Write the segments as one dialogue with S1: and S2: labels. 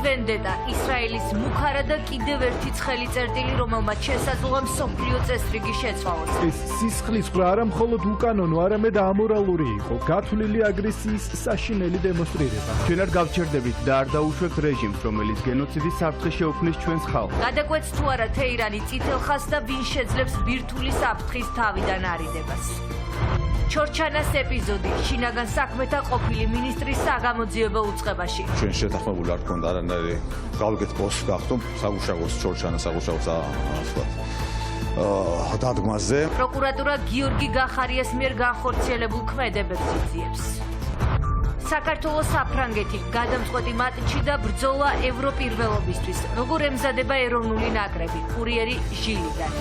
S1: ვენდეტა ისრაელის მუქარა და კიდევ ერთი ცხელი წერტილი, რომელმაც შესაძლოა მსოფლიო წესრიგი შეცვალოს.
S2: ეს სისხლის ხრა არა მხოლოდ უკანონო, არამედ ამორალური იყო, გათვლილი აგრესიის საშინელი დემონსტრირება.
S3: ჩვენ არ გავჩერდებით და არ დაუშვებთ რეჟიმს, რომელიც გენოციდის საფრთხე შეუქმნის ჩვენს ხალხს.
S1: გადაკვეთს თუ არა თეირანი წითელ ხაზს და ვინ შეძლებს ბირთვული საფრთხის თავიდან არიდებას. ჩორჩანას ეპიზოდი შინაგან საქმეთა ყოფილი ministris საგამოძიებო უწყებაში.
S4: ჩვენ შეთანხმებული არ გქონდა არანაირი გავიგეთ პოსტს გახდომ საგუშაგოს ჩორჩანას საგუშაგოს დადგმაზე.
S1: პროკურატურა გიორგი გახარიას მიერ განხორციელებულ ქმედებებს იძიებს. საქართველოს საფრანგეთი გადამწყვეტი მატჩი და ბრძოლა ევროპირველობისთვის. როგორ ემზადება ეროვნული ნაკრები? კურიერი ჟილიდან.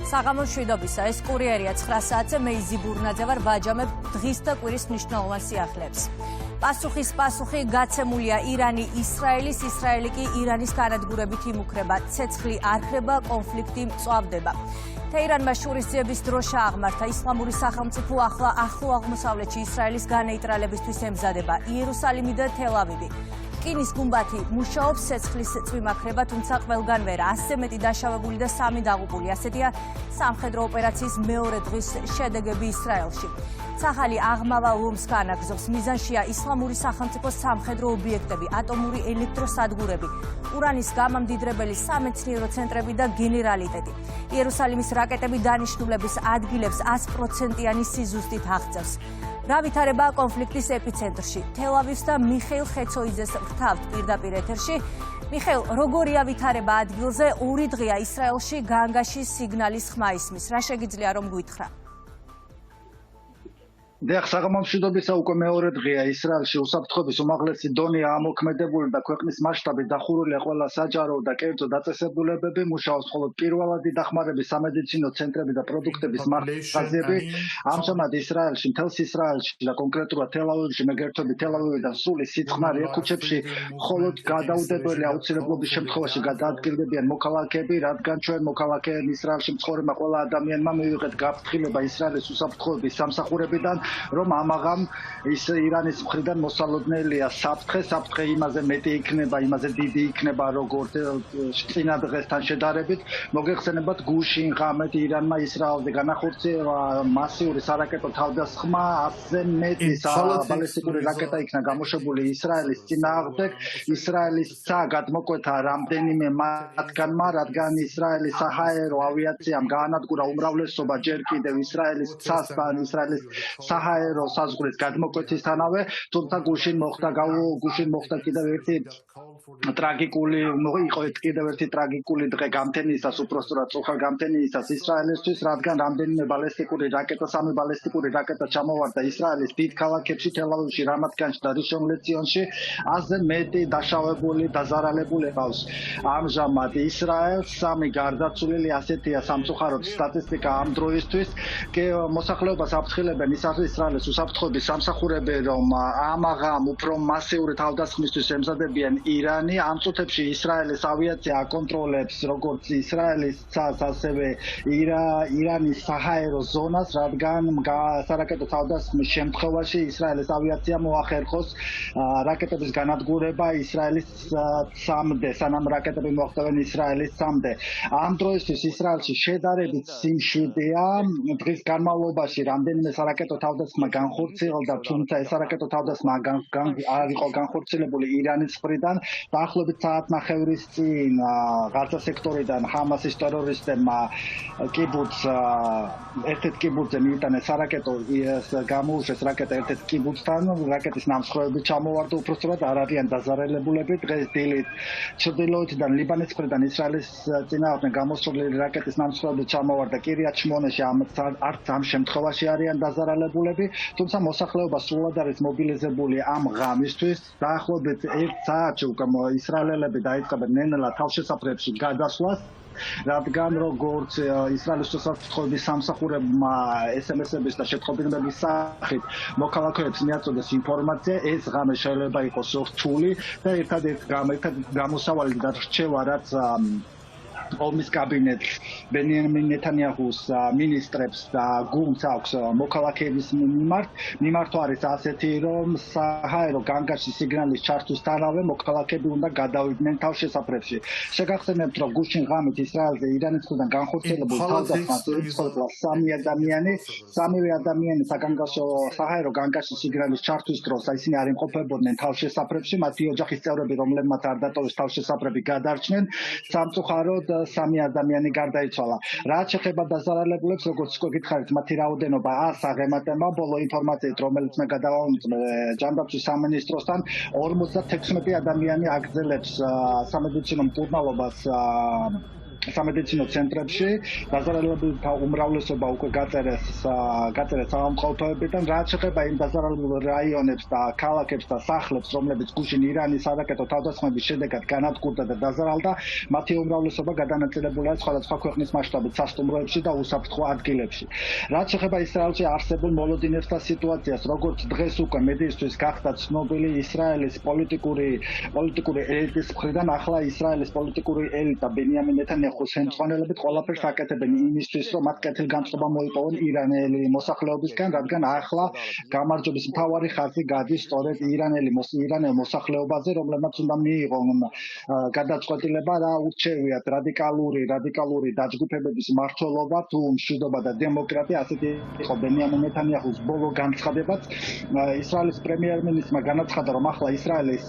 S1: საღამოს 7-ისა ეს კურიერია 9 საათზე მე იზი ბურნაძე ვარ ვაჯამებ დღის და კვირის მნიშვნელოვან სიახლეებს. პასუხი გაცემულია ირანი ისრაელის, ისრაელი კი ირანის განადგურებით იმუქრება, ცეცხლი არ ხრება, კონფლიქტი მწვავდება. თეირანმა შურისძიების დროშა აღმართა. ისლამური სახელმწიფო ახლა ახლო აღმოსავლეთში ისრაელის განეიტრალებისთვის ემზადება. იერუსალიმი და თელ-ავივი. რკინის გუმბათი მუშაობს, ცეცხლის წვიმაქრება, თუმცა ყველგან ვერა. 100-ზე მეტი დაშავებული და 3 დაღუპული. ასეთია სამხედრო ოპერაციის მეორე დღის შედეგები ისრაელში. ცახალი აღმავა ლომსკ ანაგზობს. მიზანშია ისლამური სახელმწიფოს სამხედრო ობიექტები, ატომური ელექტროსადგურები, ურანის გამამდიდრებელი სამეცნიერო ცენტრები და გენერალიტეტი. იერუსალიმის რაკეტები დანიშნულების ადგილებს 100%-იანი სიზუსტით აღწევს. რა ვითარებაა კონფლიქტის ეპიცენტრში? თელ-ავივს და მიხეილ ხეცოიძეს ვრთავთ პირდაპირ ეთერში. მიხეილ, როგორია ვითარება ადგილზე? 2 დღეა ისრაელში განგაში სიგნალის ხმა ისმის. რა შეგიძლია რომ გვითხრა?
S5: დიახ, საღამომშვიდობისა უკვე მეორე დღეა ისრაელში უსაფრთხოების უმაღლესი დონეა ამოქმედებული და ქვეყნის მასშტაბით დახურულია ყველა საჯარო და კერძო დაწესებულებები, მუშაობს მხოლოდ პირველადი დახმარების სამედიცინო ცენტრები და პროდუქტების მაღაზიები. ამჟამად ისრაელში, მთელს ისრაელში და კონკრეტულად თელ-ავივში მეგერთობი თელ-ავივიდან სრული სიწყნარია. ქუჩებში მხოლოდ გადაუდებელი აუცილებლობის შემთხვევაში გადაადგილდებიან მოქალაქეები, რადგან ჩვენ მოქალაქეები ისრაელში მცხოვრებმა ყველა ადამიანმა მივიღეთ გაფრთხილება ისრაელის უსაფრთხოების სამსახურებიდან, რომ ამაღამ ირანის მხრიდან მოსალოდნელია საფრთხე იმაზე მეტი იქნება, იმაზე დიდი იქნება, როგორც წინა დღესთან შედარებით. მოგეხსენებათ, გუშინ ღამით ირანმა ისრაელზე განახორციელა მასიური სარაკეტო თავდასხმა, 100-ზე მეტი ბალისტიკური რაკეტა იქნა გამოშვებული ისრაელის წინააღმდეგ. ისრაელის ცა გადმოკვეთა რამდენიმე მათგანმა, რადგან ისრაელის საჰაერო ავიაციამ გაანადგურა უმრავლესობა ჯერ კიდევ ისრაელის ცასთან, ისრაელის საჰაერო საზღვრის გადმოკვეთისთანავე, თუმცა გუშინ მოხდა კიდევ ერთი ტრაგიკული დღე გამთენიისას, უпростоრად წუხარ გამთენიისას ისრაელისთვის, რადგან რამდენიმე სამი ბალისტიკური რაკეტა ჩამოვარდა ისრაელის დიდ ქალაქებში, თელ-ავივში, რამათგანში და რიშონ ლეციონში. 100-ზე მეტი დაშავებული, დაზარალებული ყავს. ამჟამად ისრაელს 3 გარდაცვლილი, ასეთია სამწუხაროდ სტატისტიკა ამ დროისთვის. მოსახლეობას აფრთხილებენ ისრაელის უსაფრთხოების სამსახურები, რომ ამაღამ უფრო მასიური თავდასხმისთვის ემზადებიან ირანი. ამ წუთებში ისრაელის ავიაცია აკონტროლებს როგორც ისრაელის ცას, ასევე ირანის საჰაერო ზონას, რადგან სარაკეტო თავდასხმის შემთხვევაში ისრაელის ავიაცია მოახერხოს რაკეტების განადგურება ისრაელის ცამდე, სანამ რაკეტები მოხვდებენ ისრაელის ცამდე. ამ დროისთვის ისრაელში შედარებით სიმშვიდეა. დღის განმავლობაში რამდენიმე სარაკეტო თავდასხმა განხორციელდა, თუმცა ეს სარაკეტო თავდასხმა არ იყო განხორციელებული ირანის მხრიდან. დაახლოებით საათნახევრის წინ ღაზა სექტორიდან ჰამასის ტერორისტებმა ერთ-ერთ კიბუცზე მიიტანეს სარაკეტო, გამოუშვეს რაკეტა ერთ-ერთ კიბუცთან, რაკეტის ნამსხვრევები ჩამოვარდა, უпростоრად არ არიან დაზარალებულები. დღეს დილით ჩრდილოეთიდან ლიბანის მხრიდან ისრაელის წინააღმდეგ გამოსვლილი რაკეტის ნამსხვრევები ჩამოვარდა კირიათ შმონეში, არც ამ შემთხვევაში არიან დაზარალებულები, თუმცა მოსახლეობა სრულად არის მობილიზებული ამ ღამისთვის. დაახლოებით 1 საათში უკვე ისრაელელები დაიწყებენ ნელ-ნელა თავშესაფრებში გადასვლას, რადგან როგორც ისრაელის უსაფრთხოების სამსახურებმა SMS-ების და შეტყობინების სახით მოქალაქეებს მიაწოდეს ინფორმაცია, ეს ღამე შეიძლება იყოს რთული და ერთადერთი გამოსავალი და რჩევა, რაც ომის კაბინეტს, ბენიამინ ნეთანიაჰუს მინისტრებს და გუნდს აქვს მოქალაქეების მიმართ არის ასეთი, რომ საჰაერო განგაში სიგნალის ჩართვის თანავე მოქალაქეები უნდა გადავიდნენ თავშესაფრებში. შეგახსენებთ, რომ გუშინ ღამით ისრაელზე ირანის მხრიდან განხორციელებულ თავდასხმას იწვევდა 3 ადამიანი, 3 ადამიანი საჰაერო განგაში სიგნალის ჩართვის დროს ისინი არ იმყოფებოდნენ თავშესაფრებში, მათი ოჯახის წევრები, რომლებმაც არ დატოვეს თავშესაფრები, გადარჩნენ. სამწუხაროდ 3 ადამიანი გარდაიცვალა. რაც შეეხება დაზარალებულებს, როგორც უკვე გითხარით, მათი რაოდენობა 100-ს აღემატება. ბოლო ინფორმაციით, რომელიც მე გადავამოწმე ჯანდაცვის სამინისტროსთან, 56 ადამიანი აგრძელებს სამედიცინო მკურნალობას სამედიცინო ცენტრებში. დაზარალებულთა უმრავლესობა უკვე გაწერეს საავადმყოფოებიდან. რაც შეეხება იმ დაზარალებულ რაიონებს და ქალაქებს და სახლებს, რომლებიც გუშინ ირანის არაკეტო თავდასხმების შედეგად განადგურდა და დაზარალდა, მათი უმრავლესობა გადანაწილებულია სხვადასხვა ქვეყნის მასშტაბით სასტუმროებში და უსაფრთხო ადგილებში. რაც შეეხება ისრაელში არსებულ მოლოდინებს და სიტუაციას, როგორც დღეს უკვე მედიისთვის გახდა ცნობილი ისრაელის პოლიტიკური ელიტის მხრიდან, ახლა ისრაელის პოლიტიკური ელიტა ბენიამინ ნეთანიაჰუს ხელმძღვანელობით ყველაფერს აკეთებენ იმისთვის, რომ მათ კეთილგანწყობა მოიპოვონ ირანელი მოსახლეობისგან, რადგან ახლა გამარჯვების მთავარი ხაზი გადის სწორედ ირანელ მოსახლეობაზე, რომლებმაც უნდა მიიღონ გადაწყვეტილება რა ურჩევიათ რადიკალური დაჯგუფებების მმართველობა თუ მშვიდობა და დემოკრატია. ასეთი იყო ბენიამინ ნეთანიაჰუს ბოლო განცხადებაც. ისრაელის პრემიერ-მინისტრმა განაცხადა, რომ ახლა ისრაელის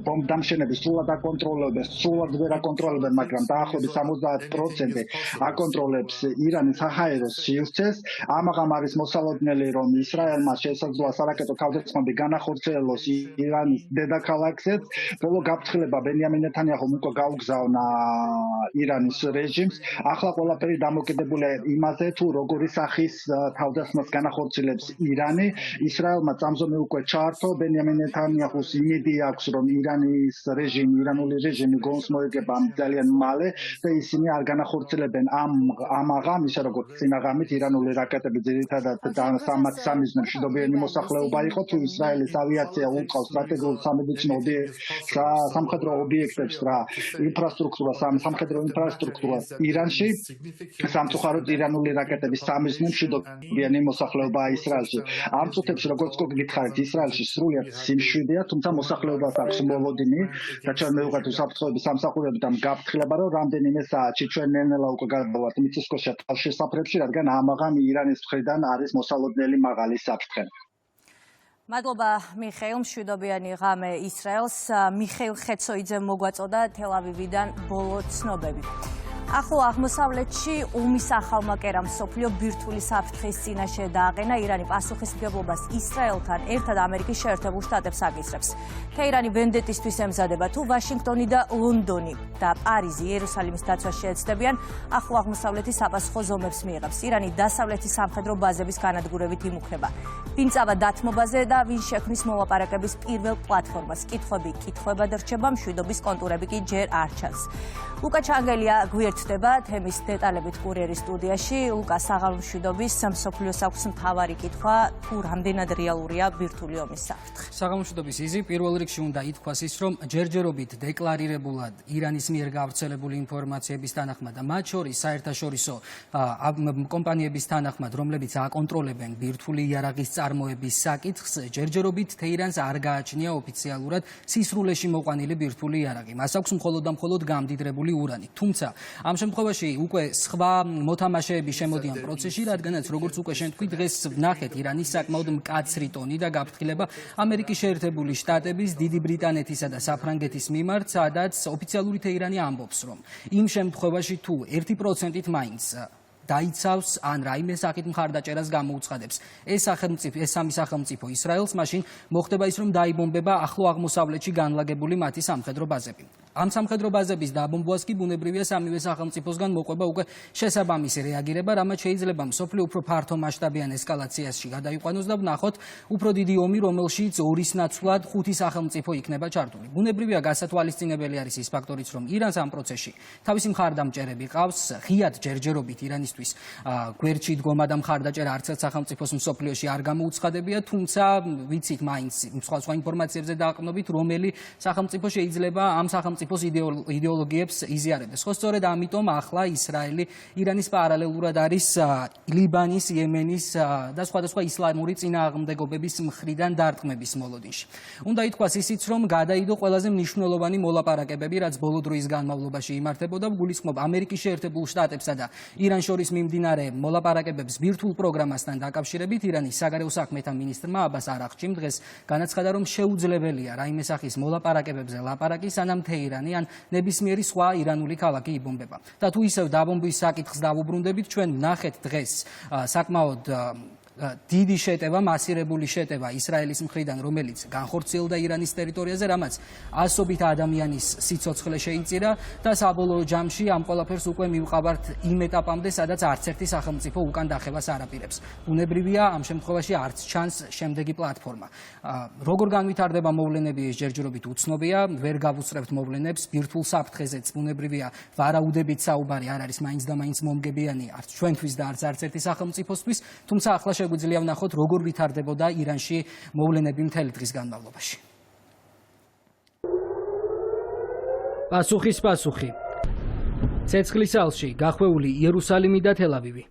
S5: ბომბდამშენები სრულად ვერ აკონტროლებენ, მაგრამ დაახლოებით 70% აკონტროლებს ირანის საჰაერო სივრცეს. ამაღამ არის მოსალოდნელი, რომ ისრაელმა შესაძლოა სარაკეტო თავდასხმები განახორციელოს ირანის დედაქალაქზეც. ბოლო გაფრთხილება ბენიამინ ნეთანიაჰუმ უკვე გაუგზავნა ირანის რეჟიმს. ახლა ყველაფერი დამოკიდებულია იმაზე, თუ როგორი სახის თავდასხმას განახორციელებს ირანი. ისრაელმა წამზომი უკვე ჩაართო. ბენიამინ ნეთანიაჰუს იმედი აქვს, რომ ირანული რეჟიმი გონს მოიგება ძალიან მალე და ისინი არ განახორციელებენ ამაღამ, ისე როგორც წინაღამით ირანული რაკეტები ძირითადად სამიზნე მშვიდობიანი მოსახლეობა იყო, თუ ისრაელის ავიაცია უყავს სტრატეგიულ სამხედრო ობიექტებს და სამხედრო ინფრასტრუქტურას ირანში. სამწუხაროდ ირანული რაკეტების სამიზნე მშვიდობიანი მოსახლეობაა ისრაელში. ამ წუთებში, როგორც გითხარით, ისრაელში სრულიად სიმშვიდეა, თუმცა მოსახლეობას აქვს მოლოდინი და ჩვენ მივიღეთ უსაფრთხოების სამსახურებიდან გაფრთხილება, რომ რამდენიმე საათში ჩვენ ნელ-ნელა უკვე გადავართ მიწისქვეშა თავშესაფრებში, რადგან ამაღამ ირანის მხრიდან არის მოსალოდნელი მაღალი საფრთხე.
S1: მადლობა მიხეილ, მშვიდობიანი ღამე ისრაელს. მიხეილ ხეცოიძემ მოგვაწოდა თელ-ავივიდან ბოლო ცნობები. ახლო აღმოსავლეთში ომის ახალმა კერამ მსოფლიო ბირთვული საფრთხის წინაშე დააყენა. ირანი პასუხისმგებლობას ისრაელთან ერთად ამერიკის შეერთებულ შტატებს აკისრებს. თეირანი ვენდეტისთვის ემზადება, თუ ვაშინგტონი და ლონდონი და პარიზი იერუსალიმის დაცვას შეეცდებიან, ახლო აღმოსავლეთის საპასუხო ზომებს მიიღებს. ირანი დასავლეთის სამხედრო ბაზების განადგურებით იმუქრება. ვინ წავა დათმობაზე და ვინ შექმნის მოლაპარაკების პირველ პლატფორმას. კითხვებად რჩება, მშვიდობის კონტურები კი ჯერ არ ჩანს. ლუკა ჩანგელია გვერდდება თემის დეტალებით კურიერის სტუდიაში. ლუკა, საღამომშვიდობის, მსოფლიოს აქვს მთავარი კითხვა, თუ რამდენად რეალურია ბირთვული ომის საფრთხე.
S6: საღამომშვიდობის იზი, პირველ რიგში უნდა ითქვას ის, რომ ჯერჯერობით დეკლარირებულად ირანის მიერ გავრცელებული ინფორმაციების თანახმად და მათ შორის საერთაშორისო კომპანიების თანახმად, რომლებიც აკონტროლებენ ბირთვული იარაღის წარმოების საკითხს, ჯერჯერობით თეირანს არ გააჩნია ოფიციალურად სისრულეში მოყვანილი ბირთვული იარაღი. მას აქვს მხოლოდ და მხოლოდ გამდიდრებული ურანი. თუმცა ამ შემთხვევაში უკვე სხვა მოთამაშეები შემოდიან პროცესში, რადგანაც როგორც უკვე შენ თქვი, დღეს ვნახეთ ირანის საკმაოდ მკაცრი ტონი და გაფრთხილება ამერიკის შეერთებული შტატების, დიდი ბრიტანეთისა და საფრანგეთის მიმართ, სადაც ოფიციალური თეირანი ამბობს, რომ იმ შემთხვევაში თუ 1%-ით მაინც დაიცავს ან რაიმე სახით მხარდაჭერას გამოუცხადებს ეს სამი სახელმწიფო ისრაელს, მაშინ მოხდება ის, რომ დაიბომბება ახლო აღმოსავლეთში განლაგებული მათი სამხედრო ბაზები. ამ სამხედრო ბაზების დაბომბვას კი ბუნებრივია სამივე სახელმწიფოსგან მოყვება უკვე შესაბამისი რეაგირება, რამაც შეიძლება მსოფლიო უფრო ფართო მასშტაბიან ესკალაციაში გადაიყვანოს და ვნახოთ უფრო დიდი ომი, რომელშიც ორის ნაცვლად 5 სახელმწიფო იქნება ჩართული. ბუნებრივია გასათვალისწინებელი არის ის ფაქტორიც, რომ ირანს ამ პროცესში თავისი მხარდამჭერები ყავს, ღიად ჯერჯერობით ირანისთვის გვერდში დგომა და მხარდაჭერა არც ერთ სახელმწიფოს მსოფლიოში არ გამოუცხადებია, თუმცა ვიცით მაინც სხვა ინფორმაციებზე დაყრდნობით, რომელი სახელმწიფო შეიძლება ამ სახელმწიფო სახელმწიფოს იდეოლოგიებს იზიარებდეს. ხო, სწორედ ამიტომ ახლა ისრაელი ირანის პარალელურად არის ლიბანის, იემენის და სხვადასხვა ისლამური წინააღმდეგობების მხრიდან დარტყმების მოლოდინში. უნდა ითქვას ისიც, რომ გადაიდო ყველაზე მნიშვნელოვანი მოლაპარაკებები, რაც ბოლო დროის განმავლობაში იმართებოდა, გულისხმობ ამერიკის შეერთებულ შტატებსა და ირანს შორის მიმდინარე მოლაპარაკებებს ბირთვულ პროგრამასთან დაკავშირებით. ირანის საგარეო საქმეთა მინისტრმა აბას არაღჩიმ დღეს განაცხადა, რომ შეუძლებელია რაიმე სახის მოლაპარაკებებზე ლაპარაკი, სანამ თეირანი ან ნებისმიერი სხვა ირანული ქალაქი იბომბება. და თუ ისევ დაბომბვის საკითხს დავუბრუნდებით, ჩვენ ვნახეთ დღეს საკმაოდ დიდი შეტევა, მასირებული შეტევა ისრაელის მხრიდან, რომელიც განხორციელდა ირანის ტერიტორიაზე, რამაც ასობით ადამიანის სიცოცხლე შეიწირა და საბოლოო ჯამში ამ ყველაფერს უკვე მივყავართ იმ ეტაპამდე, სადაც არც ერთი სახელმწიფო უკან დახევას არ აპირებს. ბუნებრივია, ამ შემთხვევაში არც ჩანს შემდეგი პლატფორმა. როგორ განვითარდება მოვლენები, ეს ჯერჯერობით უცნობია, ვერ გავუწრებთ მოვლენებს, ბირთვულ საფრთხეზეც ბუნებრივია, ვარაუდებით საუბარი არ არის მაინც და მაინც მომგებიანი, არც ჩვენთვის და არც ერთი სახელმწიფოსთვის, თუმცა ახლა შეგვიძლია ვნახოთ, როგორ ვითარდებოდა ირანში მოვლენები მთელი დღის განმავლობაში. პასუხი. ცეცხლის ალში გახვეული იერუსალიმი და თელ-ავივი.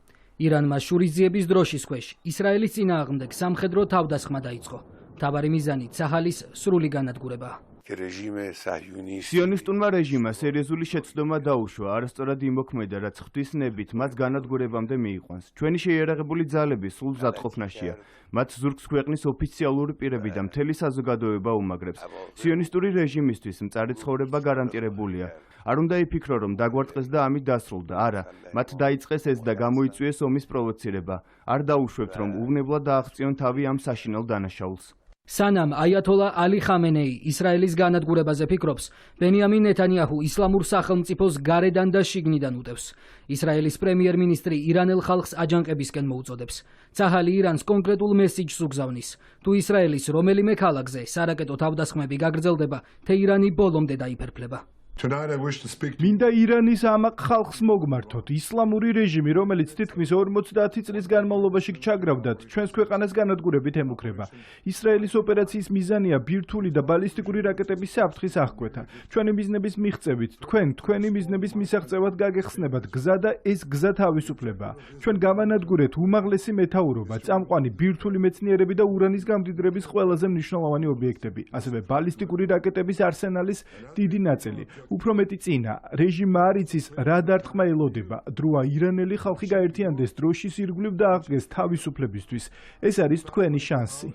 S6: ირანმა შურისძიების დროშის ქვეშ ისრაელის წინააღმდეგ სამხედრო თავდასხმა დაიწყო. მთავარი მიზანი ცაჰალის სრული განადგურებაა.
S3: სიონისტურმა რეჟიმმა სერიოზული შეცდომა დაუშვა, არასწორად იმოქმედა, რაც ღვთის ნებით მას განადგურებამდე მიიყვანს. ჩვენი შეიარაღებული ძალები სულ მზადყოფნაშია. მათ ზურგს ქვეყნის ოფიციალური პირები და მთელი საზოგადოება უმაგრებს. სიონისტური რეჟიმისთვის მწარე ცხოვრება გარანტირებულია. არ უნდა იფიქრო, რომ დაგვარტყეს და ამით დასრულდა. არა, მათ დაიწყეს ეს და გამოიწვიეს ომის პროვოცირება. არ დაუშვებთ, რომ უვნებლად დააღწიონ თავი ამ საშინელ დანაშაულს.
S6: სანამ აიათოლა ალი ხამენეი ისრაელის განადგურებაზე ფიქრობს, ბენიამინ ნეთანიაჰუ ისლამურ სახელმწიფოს გარედან და შიგნიდან უტევს. ისრაელის პრემიერ-მინისტრი ირანელ ხალხს აჯანყებისკენ მოუწოდებს. ცაჰალი ირანს კონკრეტულ მესიჯს უგზავნის. თუ ისრაელის რომელიმე ქალაქზე სარაკეტო თავდასხმები გაგრძელდება, თეირანი ბოლომდე დაიფერფლება.
S2: მინდა ირანის ამაყ ხალხს მოგმართოთ. ისლამური რეჟიმი, რომელიც თითქმის 50 წლის განმავლობაში ჩაგრავდათ, ჩვენს ქვეყანას განადგურებით ემუქრება. ისრაელის ოპერაციის მიზანია ბირთვული და ბალისტიკური რაკეტების საფრთხის აღკვეთა. ჩვენი მიზნების მიღწევით, თქვენი მიზნების მისაღწევად გაგეხსნებათ გზა და ეს გზა თავისუფლებაა. ჩვენ გავანადგურეთ უმაღლესი მეთაურობა, წამყვანი ბირთვული მეცნიერები და ურანის გამდიდრების ყველაზე მნიშვნელოვანი ობიექტები, ასევე ბალისტიკური რაკეტების არსენალის დიდი ნაწილი. უფრო მეტი წინა, რეჟიმმა არ იცის რა დარტყმა ელოდება. დროა ირანელი ხალხი გაერთიანდეს დროშის ირგვლივ და აღდგეს თავისუფლებისთვის. ეს არის თქვენი შანსი.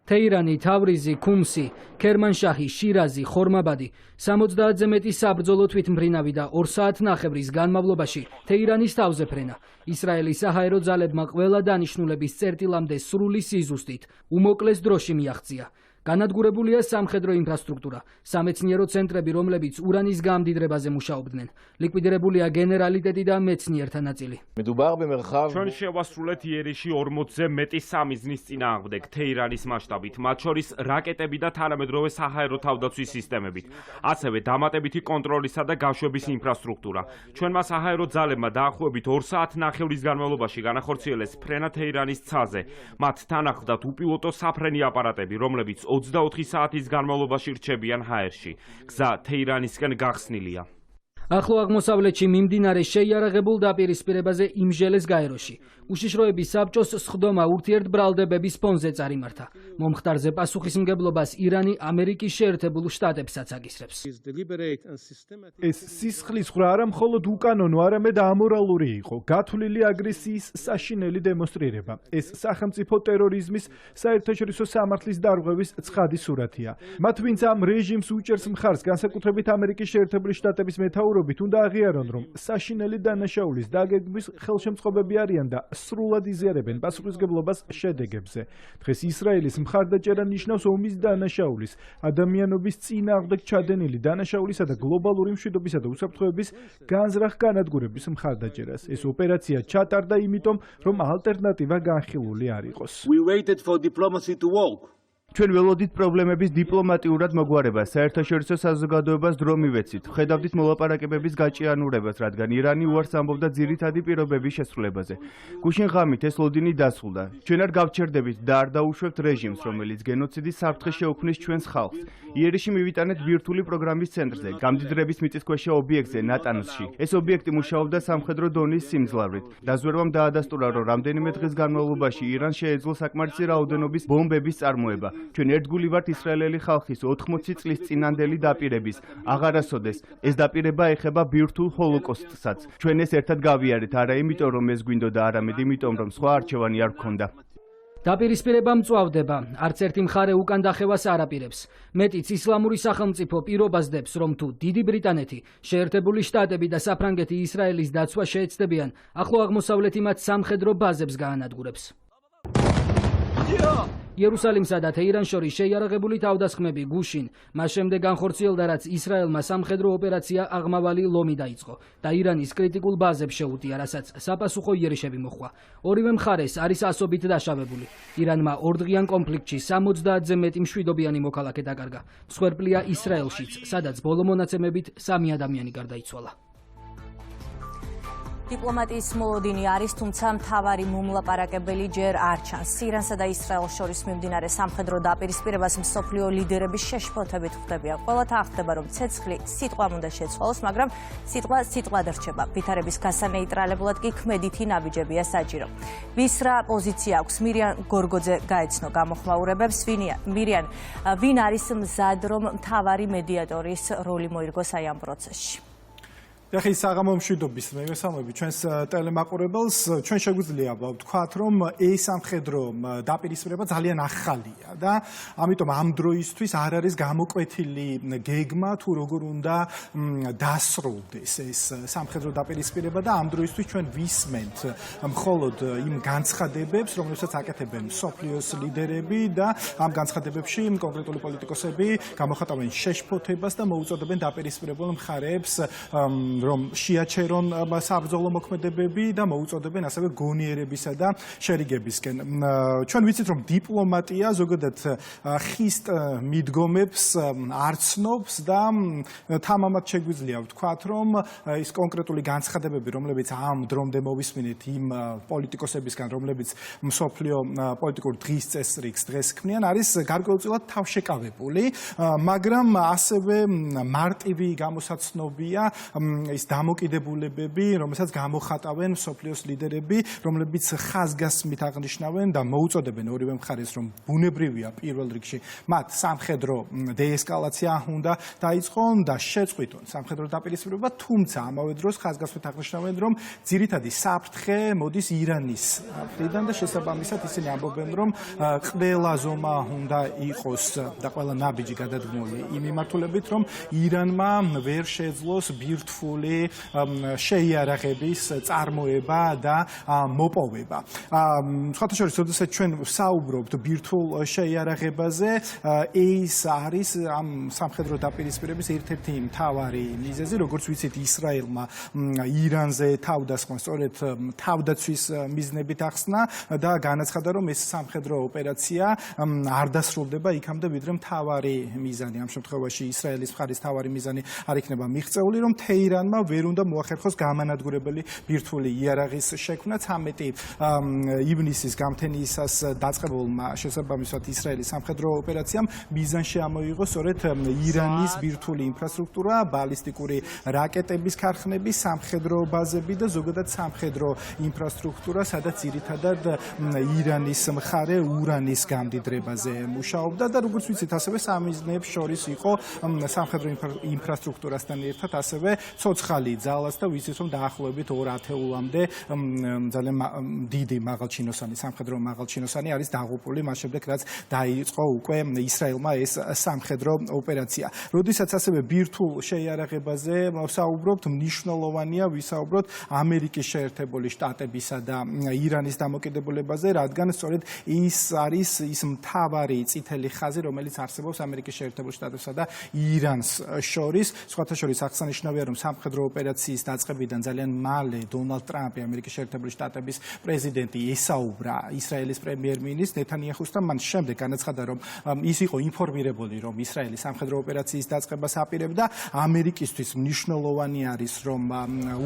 S6: თეირანი, თავრიზი, ქუმსი, ქერმანშაჰი, შირაზი, ხორმაბადი, 70-ზე მეტი საბრძოლო თვითმფრინავი და 2 საათნახევრის განმავლობაში თეირანის თავზე ფრენა. ისრაელის საჰაერო ძალებმა ყველა დანიშნულების წერტილამდე სრული სიზუსტით უმოკლეს დროში მიაღწია. განადგურებულია სამხედრო ინფრასტრუქტურა, სამეცნიერო ცენტრები, რომლებიც ურანის გამდიდრებაზე მუშაობდნენ. ლიკვიდირებულია გენერალიტეტი და მეცნიერთა ნაწილი.
S7: ჩვენ შევასრულეთ იერიში 40-ზე მეტი სამიზნის წინააღმდეგ თეირანის მასშტაბით, მათ შორის რაკეტები და თანამედროვე საჰაერო თავდაცვის სისტემებით, ასევე დამატებითი კონტროლისა და გაშვების ინფრასტრუქტურა. ჩვენმა საჰაერო ძალებმა დაახლოებით 2 საათნახევრის განმავლობაში განახორციელეს ფრენა თეირანის ცაზე. მათ თან ახლდათ უპილოტო საფრენი აპარატები, რომლებიც 24 საათის განმავლობაში რჩებიან ჰაერში. გზა თეირანისკენ გახსნილია.
S6: ახლო აღმოსავლეთში მიმდინარე შეიარაღებულ დაპირისპირებაზე იმჟელეს გაეროში. უშიშროების საბჭოს სხდომა ურთიერთბრალდებების ფონზე წარიმართა. მომხდარზე პასუხისმგებლობას ირანი ამერიკის შეერთებულ შტატებსაც აკისრებს.
S2: ეს სისხლის ხრა არა მხოლოდ უკანონო, არამედ ამორალური იყო. გათვლილი აგრესიის საშინელი დემონსტრირება. ეს სახელმწიფო ტერორიზმის, საერთაშორისო სამართლის დარღვევის ცხადი სურათია. მათ ვინც ამ რეჟიმს უჭერს მხარს, განსაკუთრებით ამერიკის შეერთებული შტატების მეთაურობით, უნდა აღიარონ, რომ საშინელი დანაშაულის დაგეგმვის ხელშემწყობები არიან და სრულად იზიარებენ პასუხისმგებლობას შედეგებზე. დღეს ისრაელის მხარდაჭერა ნიშნავს ომის დანაშაულის, ადამიანობის წინააღმდეგ ჩადენილი დანაშაულისა და გლობალური მშვიდობისა და უსაფრთხოების განზრახ განადგურების მხარდაჭერას. ეს ოპერაცია ჩატარდა იმიტომ, რომ ალტერნატივა განხილული არ იყოს.
S3: ჩვენ ველოდით პრობლემების დიპლომატიურად მოგვარებას, საერთაშორისო საზოგადოებას დრო მივეცით. ხედავდით მოლაპარაკებების გაჭიანურებას, რადგან ირანი უარს ამბობდა ძირითადი პირობების შესრულებაზე. გუშინ ღამით ეს ლოდინი დასრულდა. ჩვენ არ გავჩერდებით და არ დაუშვებთ რეჟიმს, რომელიც გენოციდის საფრთხე შეუქმნის ჩვენს ხალხს. იერიში მივიტანეთ ბირთვული პროგრამის ცენტრზე, გამდიდრების მიწისქვეშა ობიექტზე, ნატანზში. ეს ობიექტი მუშაობდა სამხედრო დონის სიმძლავრით. დაზვერვამ დაადასტურა, რომ რამდენიმე დღის განმავლობაში ირანს შეეძლო საკმარისი რაოდენობის ბომბების წარმოება. ჩვენ ერთგული ვართ ისრაელელი ხალხის 80 წლის წინანდელი დაპირების. აღარასოდეს ეს დაპირება ეხება ბირთვულ ჰოლოკოსტსაც. ჩვენ ეს ერთად გავიარეთ, არა იმიტომ რომ ეს გვინდოდა, არამედ იმიტომ რომ სხვა არჩევანი არ გქონდა.
S6: დაპირისპირება მწვავდება, არც ერთი მხარე უკან დახევას არ აპირებს. მეტიც ისლამური სახელმწიფო პირობას დებს, რომ თუ დიდი ბრიტანეთი, შეერთებული შტატები და საფრანგეთი ისრაელის დაცვა შეეცდებიან, ახლო აღმოსავლეთი მათ სამხედრო ბაზებს გაანადგურებს. იერუსალიმსა და თეირანს შორის შეიარაღებული თავდასხმები გუშინ, მას შემდეგ განხორციელდა, რაც ისრაელმა სამხედრო ოპერაცია აღმავალი ლომი დაიწყო და ირანის კრიტიკულ ბაზებს შეუტია, რასაც საპასუხო იერიშები მოჰყვა. ორივე მხარეს არის ასობით დაშავებული. ირანმა ორდღიან კონფლიქტში 70-ზე მეტი მშვიდობიანი მოქალაქე დაკარგა. მსხვერპლია ისრაელშიც, სადაც ბოლო მონაცემებით 3 ადამიანი გარდაიცვალა.
S1: დიპლომატიის მოლოდინი არის, თუმცა მთავარი მომლაპარაკებელი ჯერ არ ჩანს. ირანსა და ისრაელს შორის მიმდინარე სამხედრო დაპირისპირებას მსოფლიო ლიდერების შეშფოთებით ხვდებიან. ყველა თანხმდება, რომ ცეცხლი სიტყვამ უნდა შეცვალოს, მაგრამ სიტყვა სიტყვად რჩება. ვითარების გასანეიტრალებულად კი ქმედითი ნაბიჯებია საჭირო. ვის რა პოზიცია აქვს? მირიან გორგოძე გაეცნო გამოხმაურებებს. მირიან, ვინ არის მზად, რომ მთავარი მედიატორის როლი მოირგოს აი ამ პროცესში?
S8: ეხლა საღამო მშვიდობის მეგესალმები ჩვენს ტელემაყურებელს. ჩვენ შეგვიძლია ვთქვათ, რომ ეს სამხედრო დაპირისპირება ძალიან ახალია და ამიტომ ამ დროისთვის არ არის გამოკვეთილი გეგმა თუ როგორ უნდა დასრულდეს ეს სამხედრო დაპირისპირება და ამ დროისთვის ჩვენ ვისმენთ მხოლოდ იმ განცხადებებს, რომელსაც აკეთებენ მსოფლიოს ლიდერები და ამ განცხადებებში კონკრეტული პოლიტიკოსები გამოხატავენ შეშფოთებას და მოუწოდებენ დაპირისპირებულ მხარეებს რომ შეაჩერონ საბრძოლო მოქმედებები და მოუწოდებენ ასევე გონიერებისა და შერიგებისკენ. ჩვენ ვიცით, რომ დიპლომატია ზოგადად ხისტ მიდგომებს არ ცნობს და თამამად შეგვიძლია ვთქვათ, რომ ის კონკრეტული განცხადებები, რომლებიც ამ დრომდე მოვისმინეთ იმ პოლიტიკოსებისგან, რომლებიც მსოფლიო პოლიტიკურ დღის წესრიგს დღეს ქმნიან, არის გარკვეულწილად თავშეკავებული, მაგრამ ასევე მარტივი გამოსაცნობია ის დამოკიდებულებები, რომელსაც გამოხატავენ მსოფლიოს ლიდერები, რომლებიც ხაზგასმით აღნიშნავენ და მოუწოდებენ ორივე მხარეს, რომ ბუნებრივია პირველ რიგში მათ სამხედრო დეესკალაცია უნდა დაიწყონ და შეწყვიტონ სამხედრო დაპირისპირება, თუმცა ამავე დროს ხაზგასმით აღნიშნავენ, რომ ძირითადი საფრთხე მოდის ირანის მხრიდან და შესაბამისად ისინი ამბობენ, რომ ყველა ზომა უნდა იყოს და ყველა ნაბიჯი გადადგმული იმ მიმართულებით, რომ ირანმა ვერ შეძლოს ბირთვული შეიარაღების წარმოება და მოპოვება. სხვათა შორის, როდესაც ჩვენ საუბრობთ ბირთვულ შეიარაღებაზე, ეს არის ამ სამხედრო დაპირისპირების ერთ-ერთი მთავარი მიზეზი, როგორც ვიცით, ისრაელმა ირანზე თავდასხმა სწორედ თავდაცვის მიზნებით ახსნა და განაცხადა, რომ ეს სამხედრო ოპერაცია არ დასრულდება იქამდე, ვიდრე მთავარი მიზანი, ამ შემთხვევაში ისრაელის მხარის მთავარი მიზანი არ იქნება მიღწეული, რომ თეირანმა ვერ უნდა მოახერხოს გამანადგურებელი ბირთვული იარაღის შექმნა. 13 ივნისის გამთენიისას დაწყებულმა შესაბამისად ისრაელის სამხედრო ოპერაციამ მიზანში ამოიღო სწორედ ირანის ბირთვული ინფრასტრუქტურა, ბალისტიკური რაკეტების ქარხნები, სამხედრო ბაზები და ზოგადად სამხედრო ინფრასტრუქტურა, სადაც ძირითადად ირანის მხარე ურანის გამდიდრებაზე მუშაობდა და როგორც ვიცით, ასევე სამიზნეებს შორის იყო სამხედრო ინფრასტრუქტურასთან ერთად ასევე ცოცხალი ძალას და ვიცით, რომ დაახლოებით 2 ათეულამდე ძალიან დიდი მაღალჩინოსანი, სამხედრო მაღალჩინოსანი არის დაღუპული მას შემდეგ, რაც დაიწყო უკვე ისრაელმა ეს სამხედრო ოპერაცია. როდესაც ასევე ბირთვულ შეიარაღებაზე ვსაუბრობთ, მნიშვნელოვანია ვისაუბროთ ამერიკის შეერთებული შტატებისა და ირანის დამოკიდებულებაზე, რადგან სწორედ ის არის ის მთავარი წითელი ხაზი, რომელიც არსებობს ამერიკის შეერთებულ შტატებსა და ირანს შორის. სხვათა შორის აღსანიშნავია, რომ სამხედრო ოპერაციის დაწყებიდან ძალიან მალე დონალდ ტრამპი, ამერიკის შეერთებული შტატების პრეზიდენტი, ესაუბრა ისრაელის პრემიერ-მინისტრს ნეთანიაჰუსთან. მან შემდეგ განაცხადა, რომ ის იყო ინფორმირებული, რომ ისრაელი სამხედრო ოპერაციის დაწყებას აპირებდა. ამერიკისთვის მნიშვნელოვანი არის, რომ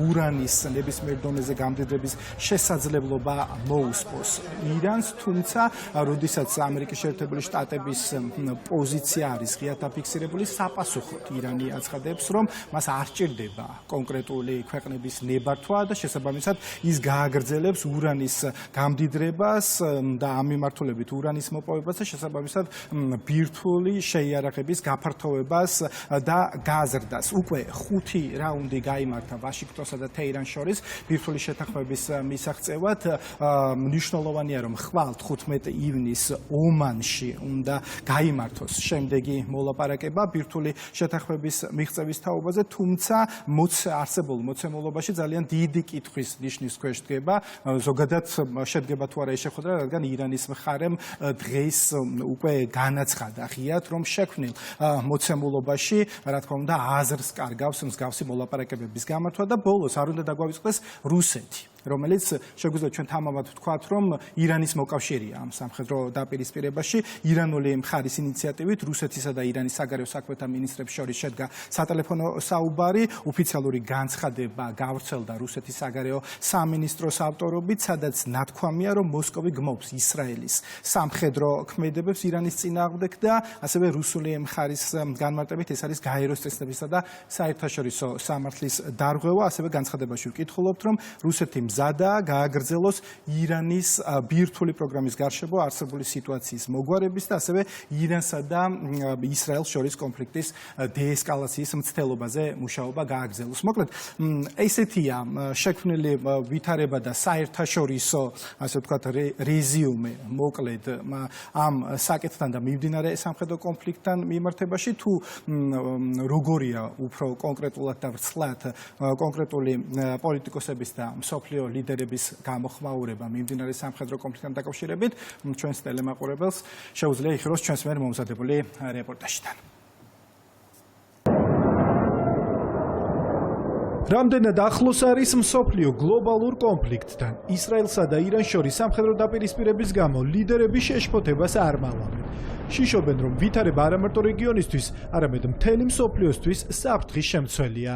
S8: ურანის ნებისმიერ დონეზე გამდიდრების შესაძლებლობა მოუსპოს ირანს, თუმცა როდესაც ამერიკის შეერთებული შტატების პოზიცია არის ღიად დაფიქსირებული, საპასუხოდ ირანი აცხადებს, რომ მას არ სჭირდება კონკრეტული ქვეყნების ნებართვა და შესაბამისად ის გააგრძელებს ურანის გამდიდრებას და ამ მიმართულებით ურანის მოპოვებას და შესაბამისად ბირთვული შეიარაღების გაფართოვებას და გაზრდას. უკვე 5 რაუნდი გაიმართა ვაშინგტონსა და თეირანს შორის ბირთვული შეთანხმების მისაღწევად. მნიშვნელოვანია, რომ ხვალ 15 ივნისს ომანში უნდა გაიმართოს შემდეგი მოლაპარაკება ბირთვული შეთანხმების მიღწევის თაობაზე, თუმცა არსებულ მოცემულობაში ძალიან დიდი კითხვის ნიშნის ქვეშ დგება. ზოგადად შედგება თუ არა ეს შეხვედრა, რადგან ირანის მხარემ დღეს უკვე განაცხადა ღიად, რომ შექმნილ მოცემულობაში, რა თქმა უნდა, აზრს კარგავს მსგავსი მოლაპარაკებების გამართვა და ბოლოს არ უნდა დაგვავიწყდეს რუსეთი, რომელიც შეგვიძლია ჩვენ თამამად ვთქვათ, რომ ირანის მოკავშირეა ამ სამხედრო დაპირისპირებაში. ირანული მხარის ინიციატივით რუსეთისა და ირანის საგარეო საქმეთა მინისტრებს შორის შედგა სატელეფონო საუბარი. ოფიციალური განცხადება გავრცელდა რუსეთის საგარეო სამინისტროს ავტორობით, სადაც ნათქვამია, რომ მოსკოვი გმობს ისრაელის სამხედრო ქმედებებს ირანის წინააღმდეგ და ასევე რუსული მხარის განმარტებით ეს არის გაეროს წესდებისა და საერთაშორისო სამართლის დარღვევა. ასევე განცხადებაში ვკითხულობთ, რომ რუსეთი მზადაა გააგრძელოს ირანის ბირთვული პროგრამის გარშემო არსებული სიტუაციის მოგვარების და ასევე ირანსა და ისრაელს შორის კონფლიქტის დეესკალაციის მცდელობაზე მუშაობა გააგრძელოს. მოკლედ, ესეთია შექმნილი ვითარება და საერთაშორისო, ასე ვთქვათ, რეზიუმე მოკლედ ამ საკითხთან და მიმდინარე სამხედრო კონფლიქტთან მიმართებაში. თუ როგორია უფრო კონკრეტულად და ვრცლად კონკრეტული პოლიტიკოსების და მსოფლიო ლიდერების გამოხმაურება მიმდინარე სამხედრო კონფლიქტთან დაკავშირებით, ჩვენს ტელემაყურებელს შეუძლია იხილოს ჩვენს მიერ მომზადებული რეპორტაჟიდან. რამდენად ახლოს არის მსოფლიო გლობალურ კონფლიქტთან. ისრაელსა და ირანს შორის სამხედრო დაპირისპირების გამო ლიდერები შეშფოთებას არ მალავენ. შიშობენ, რომ ვითარება არა მარტო რეგიონისთვის, არამედ მთელი მსოფლიოსთვის საფრთხის შემცველია.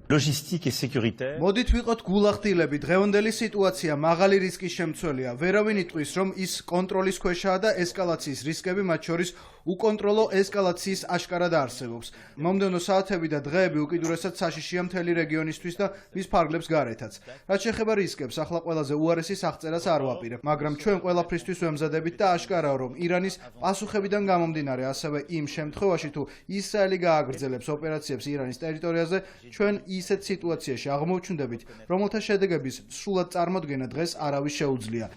S9: logistique et sécuritaire.
S10: მოდით ვიყოთ გულახდილები, დღევანდელი სიტუაცია მაღალი რისკის შემცველია. ვერავინ იტყვის, რომ ის კონტროლის ქვეშაა და ესკალაციის რისკები მათ შორის უკონტროლო ესკალაციის აშკარად არსებობს. მომდევნო საათები და დღეები უკიდურესად საშიშია მთელი რეგიონისთვის და მის ფარგლებს გარეთაც. რაც შეეხება რისკებს, ახლა ყველაზე უარესი აღწერას არ ვაპირებ, მაგრამ ჩვენ ყველაფრისთვის ვემზადებით და აშკარაა, რომ ირანის პასუხებიდან გამომდინარე, ასევე იმ შემთხვევაში, თუ ისრაელი გააგრძელებს ოპერაციებს ირანის ტერიტორიაზე, ჩვენ ისეთ სიტუაციაში აღმოჩნდებით, რომელთა შედეგების სრულად წარმოდგენა დღეს არავის შეუძლია.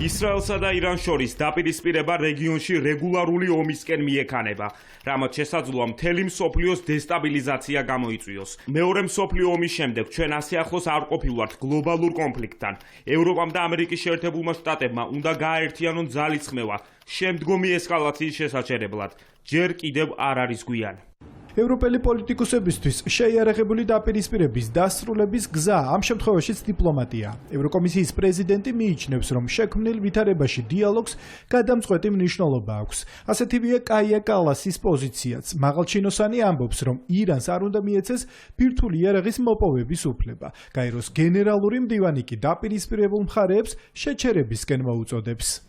S7: ისრაელსა და ირანს შორის დაპირისპირება რეგიონში რეგულარული ომისკენ მიექანება, რამაც შესაძლოა მთელი მსოფლიოს დესტაბილიზაცია გამოიწვიოს. მეორე მსოფლიო ომის შემდეგ ჩვენ ასე ახლოს არ ყოფილვართ გლობალურ კონფლიქტთან. ევროპამ და ამერიკის შეერთებულმა შტატებმა უნდა გააერთიანონ ძალისხმევა შემდგომი ესკალაციის შესაჩერებლად. ჯერ კიდევ არ არის გვიან.
S2: ევროპელი პოლიტიკოსებისთვის შეიარაღებული დაპირისპირების დასრულების გზა ამ შემთხვევაშიც დიპლომატია. ევროკომისიის პრეზიდენტი მიიჩნევს, რომ შექმნილ ვითარებაში დიალოგს გადამწყვეტი მნიშვნელობა აქვს. ასეთივეა კაია კალასის პოზიციაც. მაღალჩინოსანი ამბობს, რომ ირანს არ უნდა მიეცეს ბირთვული იარაღის მოპოვების უფლება. გაეროს გენერალური მდივანი კი დაპირისპირებულ მხარეებს შეჩერებისკენ მოუწოდებს.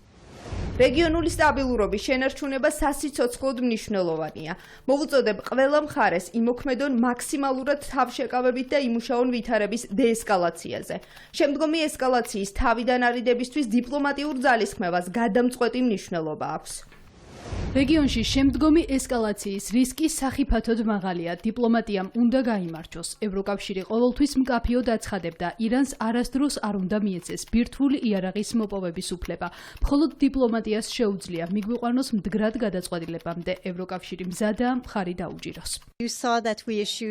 S11: რეგიონული სტაბილურობის შენარჩუნება სასიცოცხლოდ მნიშვნელოვანია. მოვუწოდებ ყველა მხარეს იმოქმედონ მაქსიმალურად თავშეკავებით და იმუშაონ ვითარების დეესკალაციაზე. შემდგომი ესკალაციის თავიდან არიდებისთვის დიპლომატიურ ძალისხმევას გადამწყვეტი მნიშვნელობა აქვს.
S12: რეგიონში შემდგომი ესკალაციის რისკი სახიფათოდ მაღალია. დიპლომატიამ უნდა გაიმარჯვოს. ევროკავშირი ყოველთვის მკაფიოდ აცხადებდა, ირანს არასდროს არ უნდა მიეცეს ბირთვული იარაღის მოპოვების უფლება. მხოლოდ დიპლომატიას შეუძლია მიგვიყვანოს მდგრად გადაწყვეტილებამდე. ევროკავშირი მზადაა მხარი დაუჭიროს.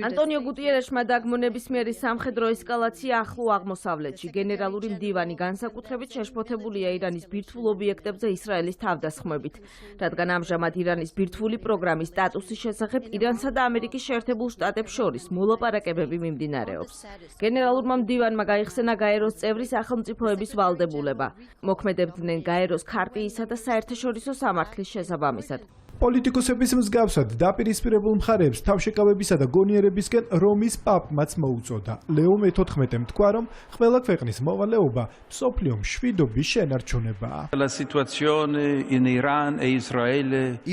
S11: ანტონიო გუტიერეშმა დაგმონებისმიერი სამხედრო ესკალაცია ახლო აღმოსავლეთში. გენერალური მდივანი განსაკუთრებით შეშფოთებულია ირანის ბირთვულ ობიექტებზე ისრაელის თავდასხმებით, რადგან ამჟამად ამჟამად ირანის ბირთვული პროგრამის სტატუსის შესახებ ირანსა და ამერიკის შეერთებულ შტატებს შორის მოლაპარაკებები მიმდინარეობს. გენერალურმა მდივანმა გაიხსენა გაეროს წევრი სახელმწიფოების ვალდებულება. მოქმედებდნენ გაეროს ქარტიისა და საერთაშორისო სამართლის შესაბამისად.
S2: პოლიტიკოსების მსგავსად დაპირისპირებულ მხარეებს თავშეკავებისა და გონიერებისკენ რომის პაპმაც მოუწოდა. ლეო მე-14-მ თქვა, რომ ყველა ქვეყნის მოვალეობა მსოფლიო მშვიდობის შენარჩუნებაა.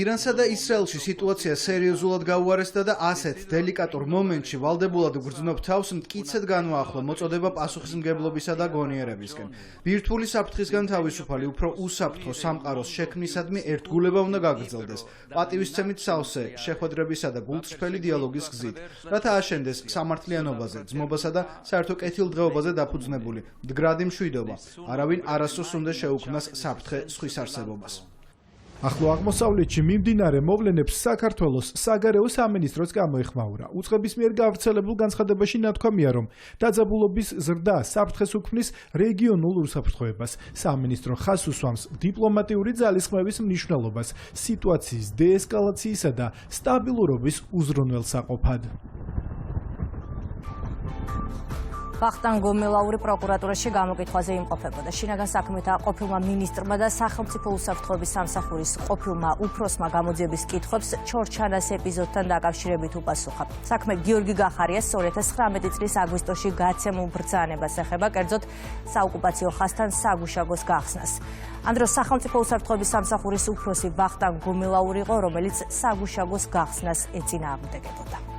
S10: ირანსა და ისრაელში სიტუაცია სერიოზულად გაუარესდა და ასეთ დელიკატურ მომენტში ვალდებულად გრძნობ თავს მტკიცედ განვაახლო მოწოდება პასუხისმგებლობისა და გონიერებისკენ. ბირთვული საფრთხისგან თავისუფალი უფრო უსაფრთხო სამყაროს შექმნისადმი ერთგულება უნდა გაგრძელდეს. პატივისცემით სავსე შეხვედრებისა და გულწრფელი დიალოგის გზით, რათა აშენდეს სამართლიანობაზე, ძმობასა და საერთო კეთილდღეობაზე დაფუძნებული მდგრადი მშვიდობა. არავინ არასდროს უნდა შეუქმნას საფრთხე სხვის არსებობას.
S2: ახლო აღმოსავლეთში მიმდინარე მოვლენებს საქართველოს საგარეო სამინისტროც გამოეხმაურა. უწყების მიერ გავრცელებულ განცხადებაში ნათქვამია, რომ დაძაბულობის ზრდა საფრთხეს უქმნის რეგიონულ უსაფრთხოებას. სამინისტრო ხაზს უსვამს დიპლომატიური ძალისხმევის მნიშვნელობას სიტუაციის დეესკალაციისა და სტაბილურობის უზრუნველსაყოფად.
S1: ვახტანგ გომელაური პროკურატურაში გამოკითხვაზე იმყოფებოდა. შინაგან საქმეთა ყოფილმა მინისტრმა და სახელმწიფო უსაფრთხოების სამსახურის ყოფილმა უფროსმა გამოძიების კითხვებს ჩორჩანას ეპიზოდთან დაკავშირებით უპასუხა. საქმე გიორგი გახარიას 2019 წლის აგვისტოში გაცემულ ბრძანებას ეხება, კერძოდ საოკუპაციო ხაზთან საგუშაგოს გახსნას. ამ დროს სახელმწიფო უსაფრთხოების სამსახურის უფროსი ვახტანგ გომელაური იყო, რომელიც საგუშაგოს გახსნას ეწინააღმდეგებოდა.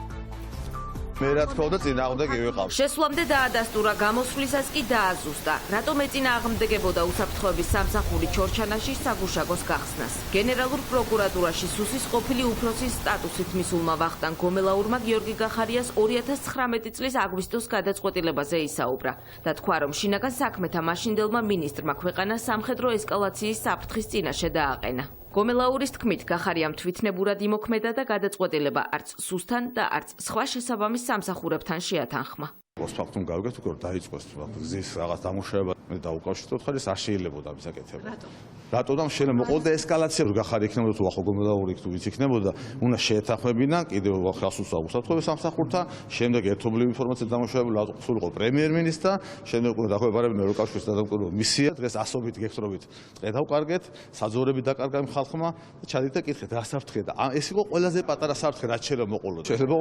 S4: მე რა თქმა უნდა წინააღმდეგი ვიყავ.
S11: შესვლამდე დაადასტურა, გამოსვლისას კი დააზუსტა. რატომ ეწინააღმდეგებოდა უსაფრთხოების სამსახური ჩორჩანაში საგუშაგოს გახსნას? გენერალურ პროკურატურაში სუსის ყოფილი უფროსის სტატუსით მისულმა ვახტანგ გომელაურმა გიორგი გახარიას 2019 წლის აგვისტოს გადაწყვეტილებაზე ისაუბრა და თქვა, რომ შინაგან საქმეთა მაშინდელმა მინისტრმა ქვეყანას სამხედრო ესკალაციის საფრთხის წინაშე დააყენა. გომელაურის თქმით, გახარიამ თვითნებურად იმოქმედა და გადაწყვეტილება არც სუსთან და არც სხვა შესაბამის სამსახურებთან შეათანხმა.
S4: ფაქტუმ გავიგეთ, უკვე დაიწყოს გზის რაღაც დამუშავება მე დაუკავშიროთ, ხარ ეს არ შეიძლებოდა ამის აკეთება. რატომ შეიძლება მოყოლდა ესკალაცია გახარი იქნებოდა თუ ახო გომელაური თუ ვიც იქნებოდა, უნდა შეეთანხმებინა კიდევ ხალხს უსაფრთხოების სამსახურთან, შემდეგ ერთობლივი ინფორმაცია დამუშავებული აწუხებულიყო პრემიერ-მინისტრთა, შემდეგ უკვე დახვევებარებინ ევროკავშირის სადამკვირვებლო მისია, დღეს ასობით გექცრობით ტყე დავკარგეთ, საძოვრები დაკარგა იმ ხალხმა და ჩადით და კითხეთ რა საფრთხეა და ეს იყო ყველაზე პატარა საფრთხე რაც შეიძლება მოყოლოდა. შეიძლება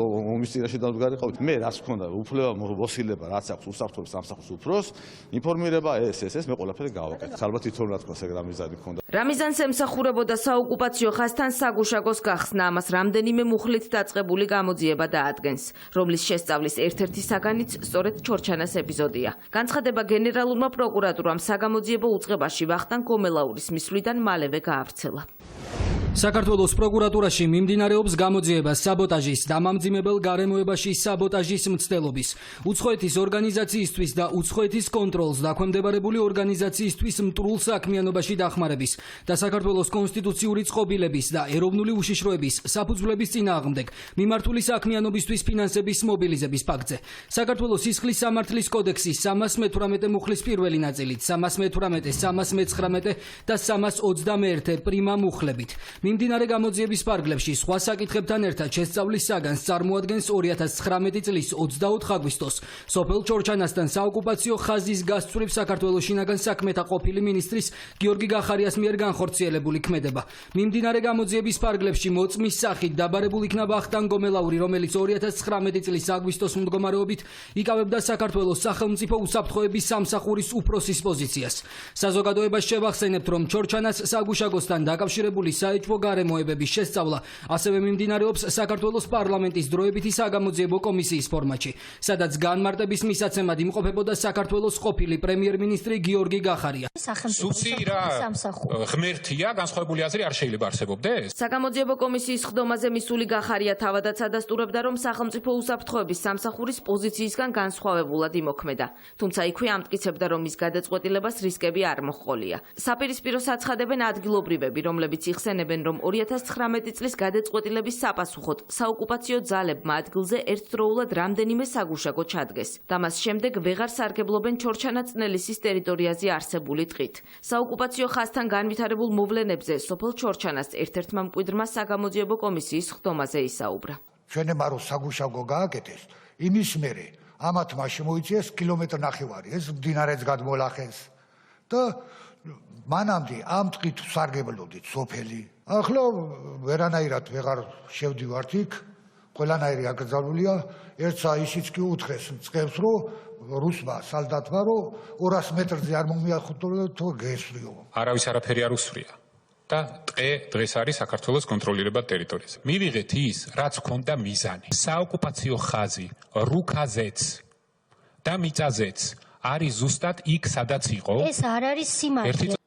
S4: რომ ომის წინაშე დამდგარიყავით, მე რას მქონდა მოსილება რაც აქვს უსაფრთხოების სამსახურის უფროს, ინფორმირება ეს მე ყველაფერი გავაკეთე. ალბათ თვითონ რა თქოს ეგ რა მიზანი ქონდა.
S11: რა მიზანს ემსახურებოდა საოკუპაციო ხაზთან საგუშაგოს გახსნა, ამას რამდენიმე მუხლით დაწყებული გამოძიება დაადგენს, რომლის შესწავლის ერთ-ერთი საგანიც სწორედ ჩორჩანას ეპიზოდია. განცხადება გენერალურმა პროკურატურამ საგამოძიებო უწყებაში ვახტანგ გომელაურის მისვლიდან მალევე გაავრცელა.
S6: საქართველოს პროკურატურაში მიმდინარეობს გამოძიება საბოტაჟის დამამძიმებელ გარემოებაში საბოტაჟის მცდელობის, უცხოეთის ორგანიზაციისთვის და უცხოეთის კონტროლს დაქვემდებარებული ორგანიზაციისთვის მტრულ საქმიანობაში დახმარების და საქართველოს კონსტიტუციური წყობილების და ეროვნული უშიშროების საფუძვლების წინააღმდეგ მიმართული საქმიანობისთვის ფინანსების მობილიზების ფაქტზე. საქართველოს სისხლის სამართლის კოდექსის 318 მუხლის პირველი ნაწილით 318, 319 და 321 პრიმა მუხლებით. მიმდინარე გამოძიების ფარგლებში სხვა საკითხებთან ერთად შესწავლის საგანს წარმოადგენს 2019 წლის 24 აგვისტოს სოფელ ჩორჩანასთან საოკუპაციო ხაზის გასწვრივ საქართველოს შინაგან საქმეთა ყოფილი მინისტრის გიორგი გახარიას მიერ განხორციელებული ქმედება. მიმდინარე გამოძიების ფარგლებში მოწმის სახით დაბარებულ იქნა ვახტანგ გომელაური, რომელიც 2019 წლის აგვისტოს მდგომარეობით იკავებდა საქართველოს სახელმწიფო უსაფრთხოების სამსახურის უფროსის პოზიციას. საზოგადოებას შევახსენებთ, რომ ჩორჩანას საგუშაგოსთან დაკავშირებული საეჭვო გარემოებების შესწავლა ასევე მიმდინარეობს საქართველოს პარლამენტის დროებითი საგამოძიებო კომისიის ფორმატში, სადაც განმარტების მისაცემად იმყოფებოდა საქართველოს ყოფილი პრემიერ-მინისტრი გიორგი გახარია.
S13: სუცი რა ღმერთია, განსხვავებული აზრი არ შეიძლება არსებობდეს?
S11: საგამოძიებო კომისიის ხდომაზე მისული გახარია თავადაც ადასტურებდა, რომ სახელმწიფო უსაფრთხოების სამსახურის პოზიციისგან განსხვავებულად იმოქმედა. თუმცა იქვე ამტკიცებდა, რომ მის გადაწყვეტილებას რისკები არ მოჰყოლია. საპირისპიროს აცხადებენ ადგილობრივები, რომლებიც იხსენებენ ამბობენ, რომ 2019 წლის გადაწყვეტილების საპასუხოდ საოკუპაციო ძალებმა ადგილზე ერთდროულად რამდენიმე საგუშაგო ჩადგეს და მას შემდეგ ვეღარ სარგებლობენ ჩორჩანა-წნელისის ტერიტორიაზე არსებული ტყით. საოკუპაციო ხაზთან განვითარებულ მოვლენებზე სოფელ ჩორჩანას ერთ-ერთმა მკვიდრმა საგამოძიებო კომისიის ხდომაზე ისაუბრა.
S14: ჩვენებმა რო საგუშაგო გააკეთეს, იმის მერე ამათმა შემოიწიეს კილომეტრ-ნახევარი, ეს მდინარეც გადმოლახეს და მანამდე ამ ტყით სარგებლობდით სოფელი. ახლა ვერანაირად ვეღარ შევდივართ იქ, ყველანაირი აკრძალულია, ერთსა ისიც კი უთხრეს წყებს, რომ რუსმა სალდატმა რომ 200 მეტრზე არ მომიახუტო თუ გესვლიო.
S13: არავის არაფერი არ უსვრია. და ტყე დღეს არის საქართველოს კონტროლირებად ტერიტორიაზე. მივიღეთ ის, რაც ჰქონდა მიზანი. საოკუპაციო ხაზი რუქაზეც და მიწაზეც არის ზუსტად იქ, სადაც იყო.
S15: ეს არ არის სიმართლე.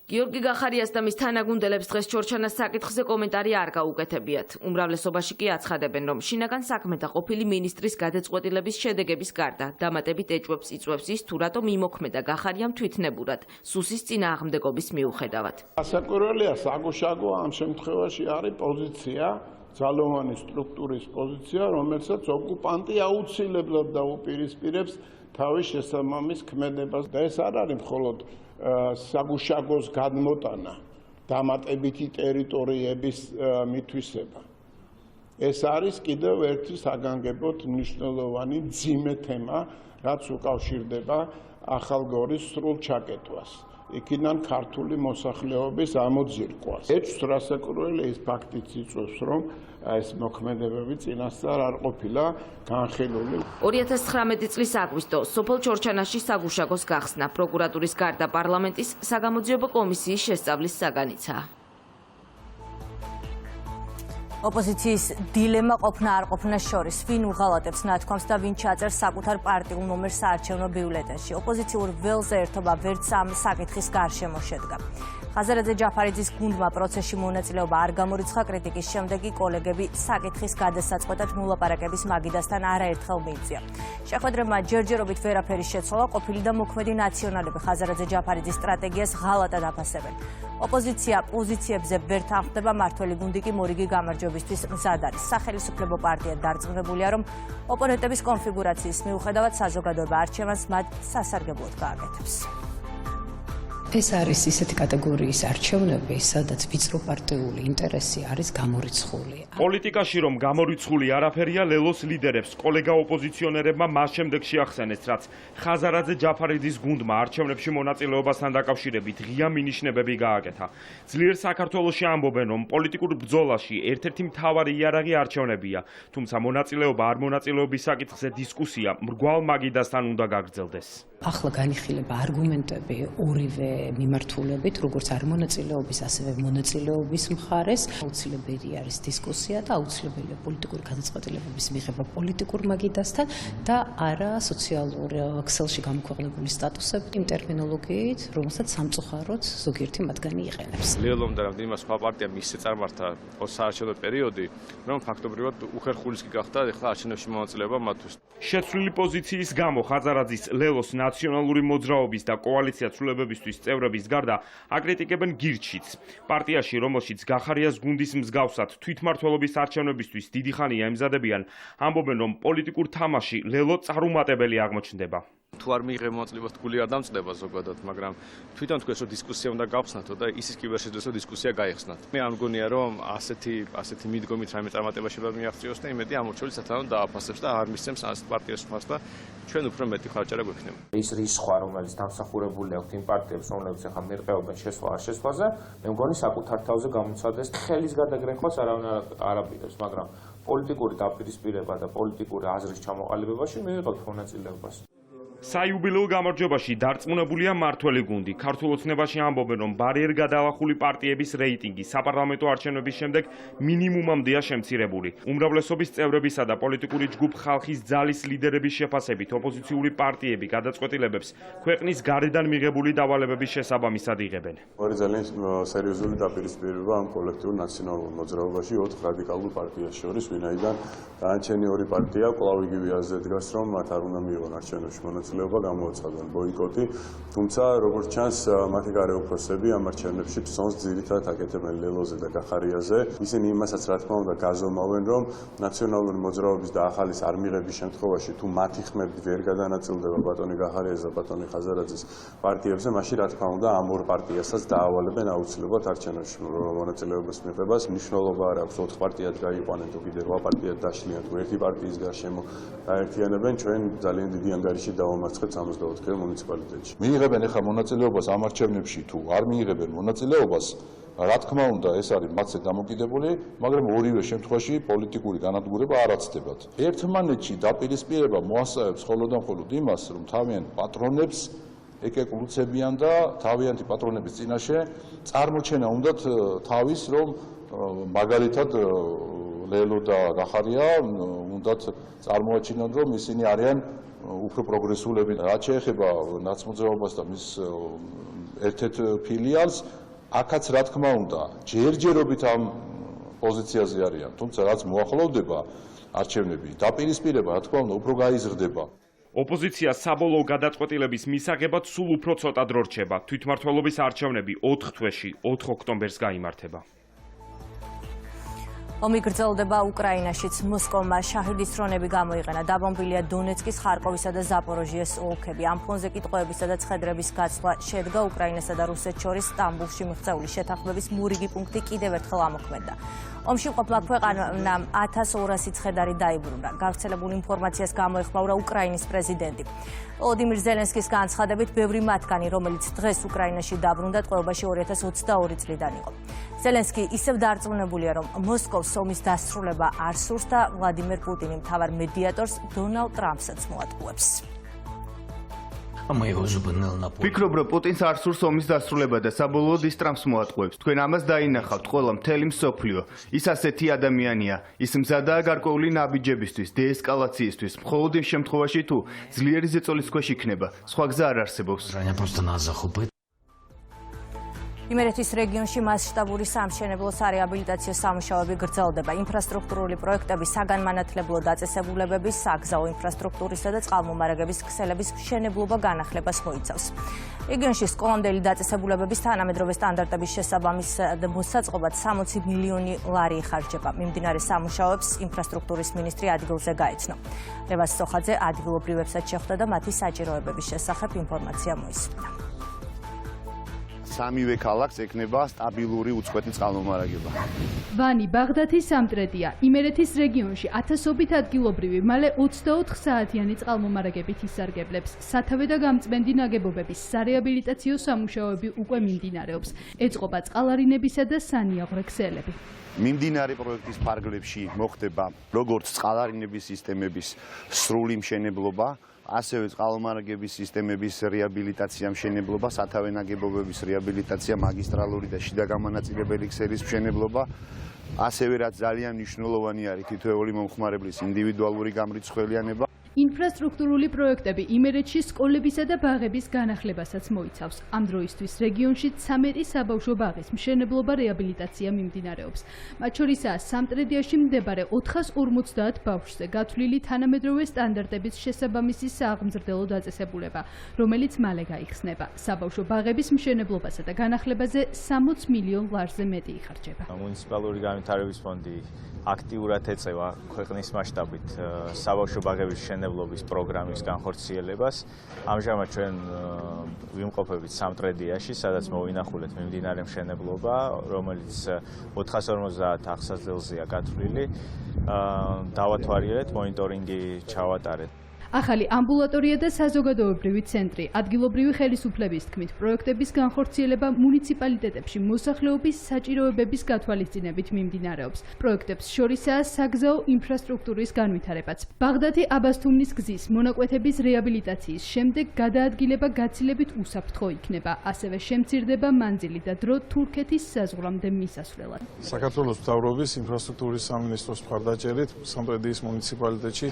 S11: გიორგი გახარიას და მის თანაგუნდელებს დღეს ჩორჩანას საკითხზე კომენტარი არ გაუკეთებიათ. უმრავლესობაში კი აცხადებენ, რომ შინაგან საქმეთა ყოფილი მინისტრის გადაწყვეტილების შედეგების გარდა დამატებით ეჭვებს იწვევს ის, თუ რატომ იმოქმედა გახარიამ თვითნებურად სუსის წინააღმდეგობის მიუხედავად.
S16: ასაკურველია საგუშაგო ამ შემთხვევაში არის პოზიცია, ძალოვანი სტრუქტურის პოზიცია, რომელსაც ოკუპანტი აუცილებლად დაუპირისპირებს თავის შესაბამის ქმედებას და ეს არ არის მხოლოდ საგუშაგოს გადმოტანა, დამატებითი ტერიტორიების მითვისება. ეს არის კიდევ ერთი საგანგებოდ მნიშვნელოვანი მძიმე თემა, რაც უკავშირდება ახალგორის სრულ ჩაკეტვას. იქიდან ქართული მოსახლეობის ამოძირკვას. ეჭვს რასაკურველი ის ფაქტიც იწვევს, რომ ეს მოქმედებები წინასწარ არ ყოფილა განხილული.
S11: 2019 წლის აგვისტო სოფელ ჩორჩანაში საგუშაგოს გახსნა პროკურატურის გარდა პარლამენტის საგამოძიებო კომისიის შესწავლის საგანიცაა.
S1: ოპოზიციის დილემა ყოფნა არ ყოფნა შორის ვინ უღალატებს ნათქვამს და ვინ ჩაწერს საკუთარ პარტიულ ნომერს საარჩევნო ბიულეტენში. ოპოზიციურ ველზე ერთობა ვერც ამ საკითხის გარშემო შედგა. ხაზარაძე ჯაფარიძის გუნდმა პროცესში მონაწილეობა არ გამორიცხა, კრიტიკის შემდეგ კი კოლეგები საკითხის გადასაწყვეტად მოლაპარაკების მაგიდასთან არაერთხელ მიიწვია. შეხვედრებმა ჯერჯერობით ვერაფერი შეცვალა, ყოფილი და მოქმედი ნაციონალები ხაზარაძე ჯაფარიძის სტრატეგიას ღალატად აფასებენ. ოპოზიცია პოზიციებზე ვერ თანხმდება, მართველი გუნდი კი მორიგი გამარჯვებისთვის მზად არის. სახელმწიფო პარტია დარწმუნებულია, რომ ოპონენტების კონფიგურაციის მიუხედავად საზოგადოება არჩევანს მათ სასარგებლოდ გააკეთებს.
S17: ეს არის ისეთი კატეგორიის არჩევნები, სადაც ვიწრო პარტიული ინტერესი არის გამორიცხული.
S7: პოლიტიკაში რომ გამორიცხული არაფერია, ლელოს ლიდერებს, კოლეგა ოპოზიციონერებმა მას შემდეგ შეახსენეს, რაც ხაზარაძე ჯაფარიძის გუნდმა არჩევნებში მონაწილეობასთან დაკავშირებით ღია მინიშნებები გააკეთა. ძლიერ საქართველოში ამბობენ, რომ პოლიტიკურ ბრძოლაში ერთ-ერთი მთავარი იარაღი არჩევნებია, თუმცა მონაწილეობა არ მონაწილეობის საკითხზე დისკუსია მრგვალ მაგიდასთან უნდა გაგრძელდეს.
S17: ახლა განიხილება არგუმენტები ორივე მიმართულებით, როგორც არ მონაწილეობის, ასევე მონაწილეობის მხარეს. აუცილებელი არის დისკუსია და აუცილებელია პოლიტიკური გადაწყვეტილებების მიღება პოლიტიკურ მაგიდასთან და არა სოციალურ ქსელში გამოქვეყნებული სტატუსებით, იმ ტერმინოლოგიით, რომელსაც სამწუხაროდ ზოგიერთი მათგანი იყენებს.
S18: ლელომ და რამდენიმე სხვა პარტიამ ისე წარმართა საარჩევნო პერიოდი, რომ ფაქტობრივად უხერხულის კი გახდა ეხლა არჩევნებში მონაწილეობა მათთვის.
S7: შეცვლილი პოზიციის გამო ხაზარაძის ლელოს ნაციონალური მოძრაობის და კოალიცია ცვლილებებისთვის წევრების გარდა აკრიტიკებენ გირჩიც. პარტიაში, რომელშიც გახარიას გუნდის მსგავსად თვითმმართველობის არჩევნებისთვის დიდი ხანია ემზადებიან, ამბობენ, რომ პოლიტიკურ თამაში ლელო წარუმატებელი აღმოჩნდება.
S18: თუ არ მიიღებ მონაწილეობას, გული არ დამწყდება ზოგადად, მაგრამ თვითონ თქვენს რომ დისკუსია უნდა გავხსნათო და ისიც კი ვერ შეძლოს რომ დისკუსია გაიხსნათ. მე არ მგონია რომ ასეთი მიდგომით რაიმე წარმატება შეიძლება მიაღწიოს და იმედი ამორჩეული სათანადო დააფასებს და არ მისცემს ასეთ პარტიას ხმას და ჩვენ უფრო მეტი ხარჯარა გვექნება.
S19: ის რისხვა, რომელიც დამსახურებული აქვს იმ პარტიებს, რომლებიც ახლა მერყეობენ შესვლა არ შესვლაზე, მე მგონი საკუთარ თავზე გამოცადეს ხელის გადაგრეხვას არავინ არ აპირებს, მაგრამ პოლიტიკური დაპირისპირება და პოლიტიკური აზრის ჩამოყალიბებაში მივიღებთ მონაწილეობას.
S7: საიუბილეო გამარჯვებაში დარწმუნებულია მართველი გუნდი. ქართულ ოცნებაში ამბობენ, რომ ბარიერ გადალახული პარტიების რეიტინგი საპარლამენტო არჩევნების შემდეგ მინიმუმამდეა შემცირებული. უმრავლესობის წევრებისა და პოლიტიკური ჯგუფ ხალხის ძალის ლიდერების შეფასებით ოპოზიციური პარტიები გადაწყვეტილებებს ქვეყნის გარედან მიღებული დავალებების შესაბამისად იღებენ.
S20: ორი ძალიან სერიოზული დაპირისპირება ამ კოლექტიურ ნაციონალურ მოძრაობაში 4 რადიკალურ პარტიას შორის, ვინაიდან დანარჩენი ორი პარტია კვლავ იგივე აზრზე დგას, რომ მათ არ უნდა მიიღონ არჩევნებში მონაწილეობა. მონაწილეობა გამოაცხადნენ ბოიკოტი, თუმცა როგორც ჩანს, მათი გარე უფროსები ამ არჩევნებში ფსონს ძირითადად აკეთებენ ლელოზე და გახარიაზე. ისინი იმასაც რა თქმა უნდა გაზომავენ, რომ ნაციონალური მოძრაობის და ახალის არ მიღების შემთხვევაში თუ მათი ხმები ვერ გადანაწილდება ბატონი გახარიაზე და ბატონი ხაზარაძის პარტიებზე, მაშინ რა თქმა უნდა ამ ორ პარტიასაც დაავალებენ აუცილებლად არჩევნებში მონაწილეობის მიღებას. მნიშვნელობა არ აქვს 4 პარტიად გაიყვანენ თუ კიდე 8 პარტიად დაშლიან თუ ერთი პარტიის გარშემო დაერთიანებენ, ჩვენ ძალიან დიდი ანგარიში დავამარცხეთ 64 მუნიციპალიტეტში.
S15: მიიღებენ ახლა მონაწილეობას ამ არჩევნებში თუ არ მიიღებენ მონაწილეობას, რა თქმა უნდა ეს არის მათზე დამოკიდებული, მაგრამ ორივე შემთხვევაში პოლიტიკური განადგურება არ აცდებათ. ერთმანეთში დაპირისპირება მოასწავებს მხოლოდ და მხოლოდ იმას, რომ თავიანთ პატრონებს ეკეკლუცებიან და თავიანთი პატრონების წინაშე წარმოჩენა უნდათ თავის, რომ მაგალითად ლელო და გახარია უნდათ წარმოაჩინონ, რომ ისინი არიან უფრო პროგრესულები. რაც შეეხება ნაცმოძრაობას და მის ერთ-ერთ ფილიალს, აქაც რა თქმა უნდა ჯერჯერობით ამ პოზიციაზე არიან, თუმცა რაც მოახლოვდება არჩევნები, დაპირისპირება რა თქმა უნდა უფრო გაიზრდება.
S7: ოპოზიცია საბოლოო გადაწყვეტილების მისაღებად სულ უფრო ცოტა დრო რჩება. თვითმმართველობის არჩევნები 4 თვეში, 4 ოქტომბერს გაიმართება.
S1: ომი გრძელდება უკრაინაშიც. მოსკოვმა შაჰიდის ფრონები გამოიყენა. დაბომბილია დონეცკის, ხარკოვისა და ზაპოროჟიეს ოლქები. ამ ფონზე კითხვებისა და ცხედრების გაცვლა შედგა. უკრაინასა და რუსეთს შორის სტამბულში მიღწეული შეთანხმების მურიგი პუნქტი კიდევ ერთხელ ამოქმედდა. ომში მყოფმა ქვეყანამ 1200 ცხედარი დაიბრუნდა. გავრცელებულ ინფორმაციას გამოეხმაურა უკრაინის პრეზიდენტი. ვოლოდიმირ ზელენსკის განცხადებით, ბევრი მათგანი, რომელიც დღეს უკრაინაში დაბრუნდა, ტყვეობაში 2022 წლიდან იყო. ზელენსკი ისევ დარწმუნებულია, რომ მოსკოვს ომის დასრულება არ სურს და ვლადიმერ პუტინი მთავარ მედიატორს დონალდ ტრამპსაც მოატყუებს.
S3: ვფიქრობ, რომ პუტინს არ სურს ომის დასრულება და საბოლოოდ ის ტრამპს მოატყუებს. თქვენ ამას დაინახავთ ყველა მთელი მსოფლიო. ის ასეთი ადამიანია. ის მზადაა გარკვეული ნაბიჯებისთვის, დეესკალაციისთვის, მხოლოდ იმ შემთხვევაში თუ ძლიერი ზეწოლის ქვეშ იქნება. სხვა გზა არ არსებობს.
S1: იმერეთის რეგიონში მასშტაბური სამშენებლო სარეაბილიტაციო სამუშაოები გრძელდება. ინფრასტრუქტურული პროექტები, საგანმანათლებლო დაწესებულებების, საგზაო ინფრასტრუქტურისა და წყალმომარაგების ქსელების მშენებლობა განახლებას მოიცავს. რეგიონში სკოლამდელი დაწესებულებების თანამედროვე სტანდარტების შესაბამისად მოსაწყობად 60 მილიონი ლარი იხარჯება. მიმდინარე სამუშაოებს ინფრასტრუქტურის მინისტრი ადგილზე გაეცნო. რევაზ სოხაძე ადგილობრივებსაც შეხვდა და მათი საჭიროებების შესახებ ინფორმაცია მოისმინა.
S21: სამივე ქალაქს ეკნება სტაბილური უწყვეტი წყალმომარაგება.
S12: ვანი ბაღდათი სამტრედია. იმერეთის რეგიონში ათასობით ადგილობრივი მალე 24 საათიანი წყალმომარაგებით ისარგებლებს. სათავე და გამწმენდი ნაგებობების სარეაბილიტაციო სამუშაოები უკვე მიმდინარეობს. ეწყობა წყალარინებისა და სანიაღვრე ქსელები.
S21: მიმდინარე პროექტის ფარგლებში მოხდება როგორც წყალარინების სისტემების სრული მშენებლობა, ასევე წყალმომარაგების სისტემების რეაბილიტაცია, მშენებლობა, სათავე ნაგებობების რეაბილიტაცია, მაგისტრალური და შიდა გამანაწილებელი ქსელის მშენებლობა, ასევე რაც ძალიან მნიშვნელოვანი არის თითოეული მომხმარებლის ინდივიდუალური გამრიცხველიანება.
S12: ინფრასტრუქტურული პროექტები იმერეთში სკოლებისა და ბაღების განახლებასაც მოიცავს. ამ დროისთვის რეგიონში 13 საბავშვო ბაღის მშენებლობა რეაბილიტაცია მიმდინარეობს. მათ შორისაა სამტრედიაში მდებარე 450 ბავშვზე გათვლილი თანამედროვე სტანდარტების შესაბამისი სააღმზრდელო დაწესებულება, რომელიც მალე გაიხსნება. საბავშვო ბაღების მშენებლობასა და განახლებაზე 60 მილიონ ლარზე მეტი იხარჯება.
S22: მუნიციპალური განვითარების ფონდი აქტიურად ეწევა ქვეყნის მასშტაბით საბავშვო ბაღების მშენებლობის პროგრამის განხორციელებას. ამჟამად ჩვენ ვიმყოფებით სამტრედიაში, სადაც მოვინახულეთ მიმდინარე მშენებლობა, რომელიც 450 აღსაძელზეა გათვლილი. დავათვალიერეთ, მონიტორინგი ჩავატარეთ.
S12: ახალი ამბულატორია და საზოგადოებრივი ცენტრი. ადგილობრივი ხელისუფლების თქმით, პროექტების განხორციელება მუნიციპალიტეტებში მოსახლეობის საჭიროებების გათვალისწინებით მიმდინარეობს. პროექტებს შორისაა საგზაო ინფრასტრუქტურის განვითარებაც. ბაღდათი აბასთუმნის გზის მონაკვეთების რეაბილიტაციის შემდეგ გადაადგილება გაცილებით უსაფრთხო იქნება. ასევე შემცირდება მანძილი და დრო თურქეთის საზღვრამდე მისასვლელად.
S23: საქართველოს მთავრობის ინფრასტრუქტურის სამინისტროს მხარდაჭერით სამტრედიის მუნიციპალიტეტში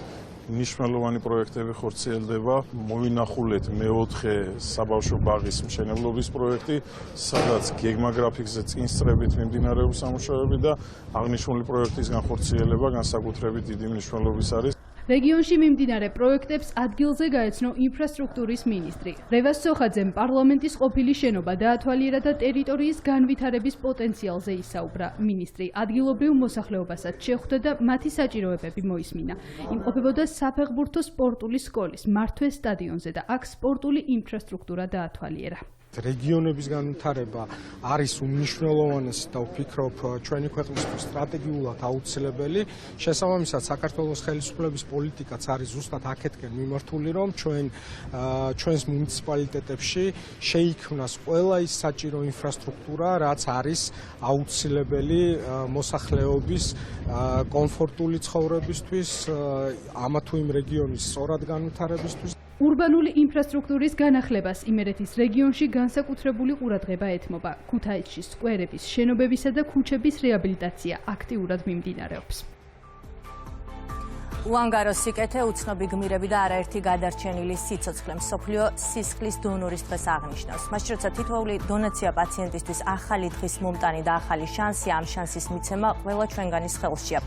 S23: მნიშვნელოვანი პროექტები ხორციელდება. მოვინახულეთ მეოთხე საბავშვო ბაღის მშენებლობის პროექტი, სადაც გეგმაგრაფიკზე წინსწრებით მიმდინარეობს სამუშაოები და აღნიშნული პროექტის განხორციელება განსაკუთრებით დიდი მნიშვნელობის არის.
S12: რეგიონში მიმდინარე პროექტებს ადგილზე გაეცნო ინფრასტრუქტურის მინისტრი. რევას სოხაძემ პარლამენტის ყოფილი შენობა დაათვალიერა და ტერიტორიის განვითარების პოტენციალზე ისაუბრა. მინისტრი ადგილობრივ მოსახლეობასაც შეხვდა და მათი საჭიროებები მოისმინა. იმყოფებოდა საფეხბურთო სპორტული სკოლის მართვეს სტადიონზე და აქ სპორტული ინფრასტრუქტურა დაათვალიერა.
S5: რეგიონების განვითარება არის უმნიშვნელოვანესი და ვფიქრობ ჩვენი ქვეყნისთვის სტრატეგიულად აუცილებელი. შესაბამისად საქართველოს ხელისუფლების პოლიტიკაც არის ზუსტად აქეთკენ მიმართული, რომ ჩვენს მუნიციპალიტეტებში შეიქმნას ყველა ის საჭირო ინფრასტრუქტურა, რაც არის აუცილებელი მოსახლეობის კომფორტული ცხოვრებისთვის, ამა თუ იმ რეგიონის სწორად განვითარებისთვის.
S12: ურბანული ინფრასტრუქტურის განახლებას იმერეთის რეგიონში განსაკუთრებული ყურადღება ეთმობა. ქუთაისში სკვერების, შენობებისა და ქუჩების რეაბილიტაცია აქტიურად მიმდინარეობს.
S1: უანგაროს სიკეთე, უცნობი გმირები და არაერთი გადარჩენილი სიცოცხლე მსოფლიო სისხლის დონორის დღეს აღნიშნავს. მაშინ როცა თითოეული დონაცია პაციენტისთვის ახალი დღის მომტანი და ახალი შანსია, ამ შანსის მიცემა ყველა ჩვენგანის ხელშია.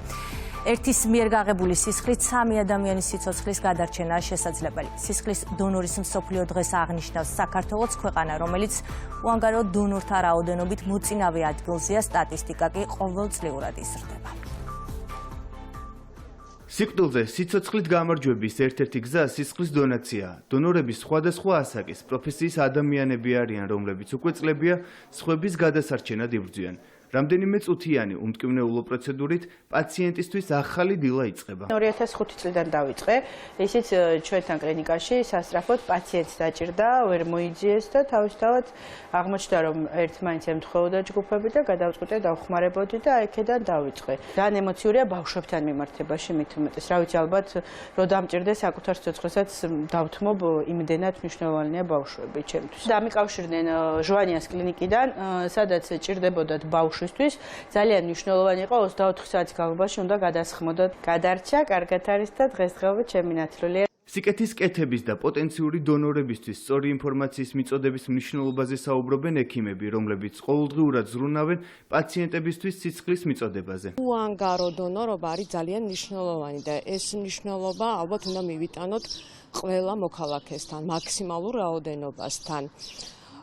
S1: ერთის მიერ გაღებული სისხლით 3 ადამიანის სიცოცხლის გადარჩენაა შესაძლებელი. სისხლის დონორის მსოფლიო დღეს აღნიშნავს საქართველოს ქვეყანა, რომელიც უანგარო დონორთა რაოდენობით მოწინავე ადგილზეა, სტატისტიკა კი ყოველწლიურად იზრდება.
S3: სიკვდილზე სიცოცხლით გამარჯვების ერთ-ერთი გზა სისხლის დონაციაა. დონორები სხვადასხვა ასაკის პროფესიის ადამიანები არიან, რომლებიც უკვე წლებია სხვების გადასარჩენად იბრძვიან. რამდენიმე წუთიანი უმტკივნეულო პროცედურით პაციენტისთვის ახალი დილა იწყება.
S8: 2005 წლიდან დავიწყე, ისიც ჩვენთან კლინიკაში სასწრაფოდ პაციენტს დაჭირდა, ვერ მოიძიეს და თავისთავად აღმოჩნდა, რომ ერთმანეთს ემთხვეოდა ჯგუფები და გადავწყვიტე დავხმარებოდი და აქედან დავიწყე. ძალიან ემოციურია ბავშვებთან მიმართებაში, მით უმეტეს, რა ვიცი, ალბათ რო დამჭირდეს საკუთარ სიცოცხლესაც დავთმობ, იმდენად მნიშვნელოვანია ბავშვები ჩემთვის. დამიკავშირდნენ ჟვანიას კლინიკიდან, სადაც ჭირდებოდათ ბავშვი ძალიან მნიშვნელოვანი იყო 24 საათის განმავლობაში უნდა გადასხმოდოთ. გადარჩა, კარგად არის და დღესდღეობით ჩემი ნათლულია.
S3: სიკეთის კეთების და პოტენციური დონორებისთვის სწორი ინფორმაციის მიწოდების მნიშვნელობაზე საუბრობენ ექიმები, რომლებიც ყოველდღიურად ზრუნავენ პაციენტებისთვის სისხლის მიწოდებაზე.
S9: უანგარო დონორობა არის ძალიან მნიშვნელოვანი და ეს მნიშვნელობა ალბათ უნდა მივიტანოთ ყველა მოქალაქესთან, მაქსიმალურ რაოდენობასთან.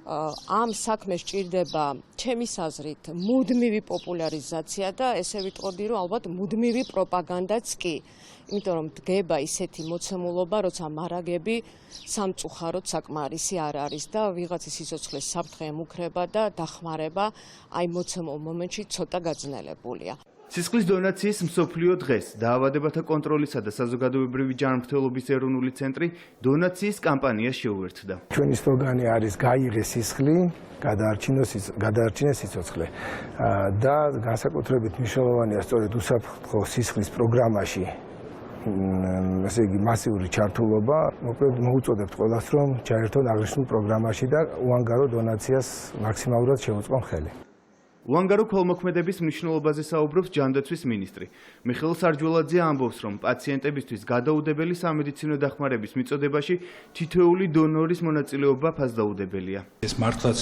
S9: ამ საქმეს ჭირდება ჩემის აზრით მუდმივი პოპულარიზაცია და ესე ვიტყოდი, რომ ალბათ მუდმივი პროპაგანდაც კი. იმიტომ რომ დგება ისეთი მოცემულობა, როცა მარაგები სამწუხაროდ საკმარისი არ არის და ვიღაცის სიცოცხლის საფრთხე ემუქრება და დახმარება აი მოცემულ მომენტში ცოტა გაძნელებულია.
S3: სისხლის დონაციის მსოფლიო დღეს დაავადებათა კონტროლისა და საზოგადოებრივი ჯანმრთელობის ეროვნული ცენტრი დონაციის კამპანიას შეუერთდა.
S24: ჩვენი სლოგანი არის გაიღე სისხლი, გადაარჩინე სიცოცხლე და განსაკუთრებით მნიშვნელოვანია სწორედ უსაფრთხო სისხლის პროგრამაში ესე იგი მასიური ჩართულობა. მოკლედ მოუწოდებთ ყველას, რომ ჩაერთონ აღნიშნულ პროგრამაში და უანგარო დონაციას მაქსიმალურად შევუწყონ ხელი.
S3: უანგარო ქველმოქმედების მნიშვნელობაზე საუბრობს ჯანდაცვის მინისტრი. მიხეილ სარჯველაძე ამბობს, რომ პაციენტებისთვის გადაუდებელი სამედიცინო დახმარების მიწოდებაში თითოეული დონორის მონაწილეობა ფასდაუდებელია.
S23: ეს მართლაც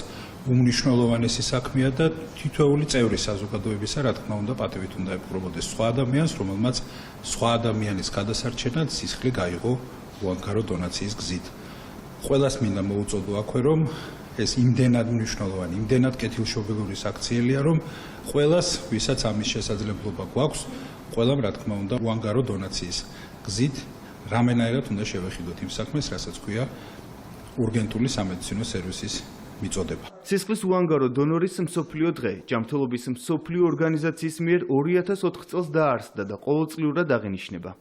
S23: უმნიშვნელოვანესი საქმეა და თითოეული წევრი საზოგადოებისა, რა თქმა უნდა, პატივით უნდა ეპყრობოდეს სხვა ადამიანს, რომელმაც სხვა ადამიანის გადასარჩენად სისხლი გაიღო უანგარო დონაციის გზით. ყველას მინდა მოუწოდო აქვე, რომ ეს იმდენად მნიშვნელოვანი, იმდენად კეთილშობილური საქციელია, რომ ყველას, ვისაც ამის შესაძლებლობა გვაქვს, ყველამ რა თქმა უნდა უანგარო დონაციის გზით რამენაირად უნდა შევეხიდოთ იმ საქმეს, რასაც ქვია ურგენტული სამედიცინო სერვისის მიწოდება.
S3: სისხლის უანგარო დონორის მსოფლიო დღე ჯანმრთელობის მსოფლიო ორგანიზაციის მიერ 2004 წელს დაარსდა და ყოველწლიურად აღინიშნება.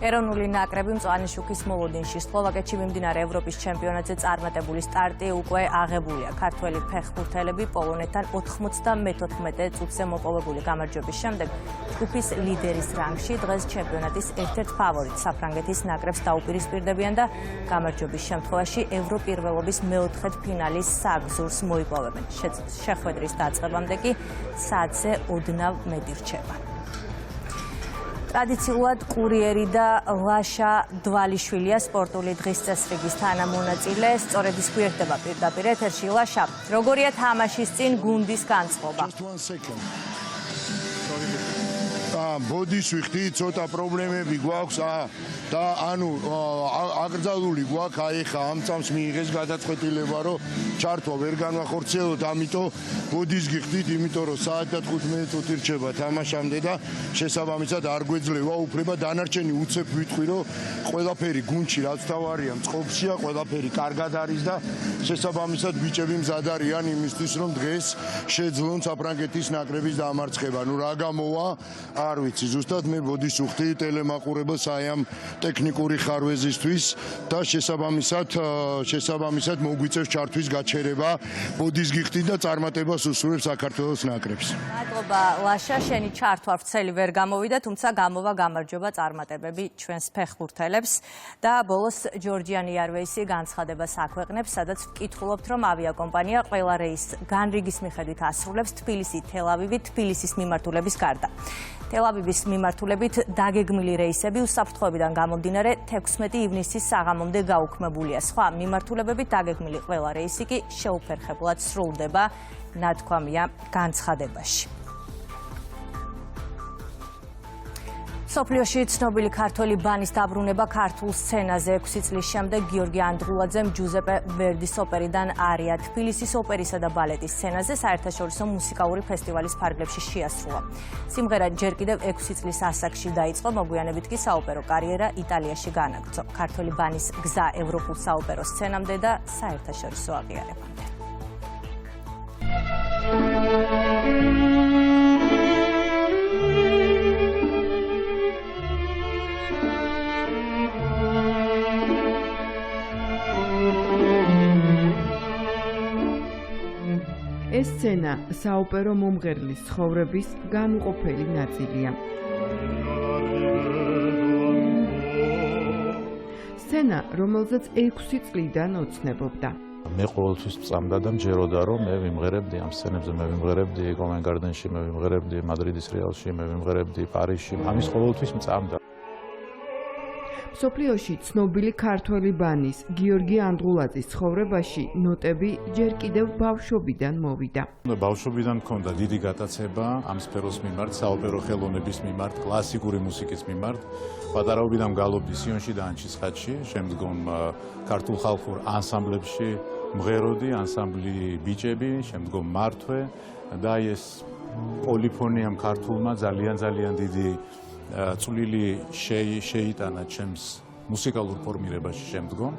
S1: ეროვნული ნაკრები მწვანე შუქის მოლოდინში სლოვაკეთში მიმდინარე ევროპის ჩემპიონატზე წარმატებული სტარტი უკვე აღებულია. ქართველი ფეხბურთელები პოლონეთთან 94 წუთზე მოპოვებული გამარჯვების შემდეგ ჯგუფის ლიდერის რანგში დღეს ჩემპიონატის ერთ-ერთ ფავორიტ საფრანგეთის ნაკრებს დაუპირისპირდებიან და გამარჯვების შემთხვევაში ევროპირველობის მეოთხედფინალის საგზურს მოიპოვებენ. შეხვედრის დაწყებამდე კი საათზე ოდნავ მეტი რჩება. ტრადიციულად კურიერი და ლაშა დვალიშვილია სპორტული დღის წესრიგის თანამონაწილე. სწორედ ის გვერდება პირდაპირ ეთერში. ლაშა, როგორია თამაშის წინ გუნდის განწყობა?
S2: ბოდის ვიხდი, ცოტა პრობლემები გვაქვს და ანუ აკრძალული გვაქვს აი ხა ამ წამს მიიღეს გადაწყვეტილება რომ ჩართვა ვერ განვახორციელოთ, ამიტომ ბოდის გიხდით, იმიტომ რომ საათი 15 წუთი რჩება თამაშამდე და შესაბამისად არ გვეძლევა უფლება დანარჩენი უცებ ვიტყვი რომ ყველაფერი გუნდში რაც თავარია წყობშია, ყველაფერი კარგად არის და შესაბამისად ბიჭები მზად არიან იმისთვის რომ დღეს შეძლონ საფრანგეთის ნაკრების დამარცხება. ნუ რა გამოვა, არ ვიცი, ზუსტად მე ბოდის უხდი ტელემაყურებელს აი ამ ტექნიკური ხარვეზისთვის და შესაბამისად მოგვიწევს ჩართვის გაჩერება, ბოდის გიხდით და წარმატებას უსურვებს საქართველოს ნაკრებს.
S1: მადლობა ლაშა, შენი ჩართვა ვრცელი ვერ გამოვიდა, თუმცა გამოვა გამარჯობა წარმატებები ჩვენს ფეხბურთელებს და ბოლოს ჯორჯიანი Airways-ი განცხადებას აქვეყნებს, სადაც ვკითხულობთ, რომ ავიაკომპანია ყველა რეისს განრიგის მიხედვით ასრულებს თბილისი, თელ-ავივი, თბილისის მიმართულების გარდა. თელ-ავივის მიმართულებით დაგეგმილი რეისები უსაფრთხოებიდან გამომდინარე 16 ივნისის საღამომდე გაუქმებულია. სხვა მიმართულებებით დაგეგმილი ყველა რეისი კი შეუფერხებლად სრულდება, ნათქვამია განცხადებაში. სოფლიოში ცნობილი ქართველი ბანის დაბრუნება ქართულ სცენაზე 6 წლის შემდეგ გიორგი ანდღულაძემ ჯუზეპე ვერდის ოპერიდან არია თბილისის ოპერისა და ბალეტის სცენაზე საერთაშორისო მუსიკალური ფესტივალის ფარგლებში შეასრულა. სიმღერა ჯერ კიდევ 6 წლის ასაკში დაიწყო, მოგვიანებით კი საოპერო კარიერა იტალიაში განაგრძო. ქართველი ბანის გზა ევროპულ საოპერო სცენამდე და საერთაშორისო აღიარებამდე.
S4: ეს სცენა საოპერო მომღერლის ცხოვრების განუყოფელი ნაწილია. სცენა, რომელზეც 6 წლიდან ოცნებობდა.
S6: მე ყოველთვის წამდა და მჯეროდა რომ მე ვიმღერებდი ამ სცენებზე, მე ვიმღერებდი Covent Garden-ში, მე ვიმღერებდი მადრიდის Realში, მე ვიმღერებდი პარიზში. ამის ყოველთვის მწამდა.
S4: სოფლიოში ცნობილი ქართველი ბანის გიორგი ანდღულაძის ცხოვრებაში ნოტები ჯერ კიდევ ბავშვობიდან მოვიდა.
S6: ბავშვობიდან მქონდა დიდი გატაცება ამ სფეროს მიმართ, საოპერო ხელოვნების მიმართ, კლასიკური მუსიკის მიმართ. პატარაობიდან მგალობდი სიონში და ანჩისხატში, შემდგომ ქართულ ხალხურ ანსამბლებში მღეროდი, ანსამბლი ბიჭები, შემდგომ მართვე და ეს პოლიფონიამ ქართულმა ძალიან დიდი წვლილი შეიტანა ჩემს მუსიკალურ ფორმირებაში შემდგომ.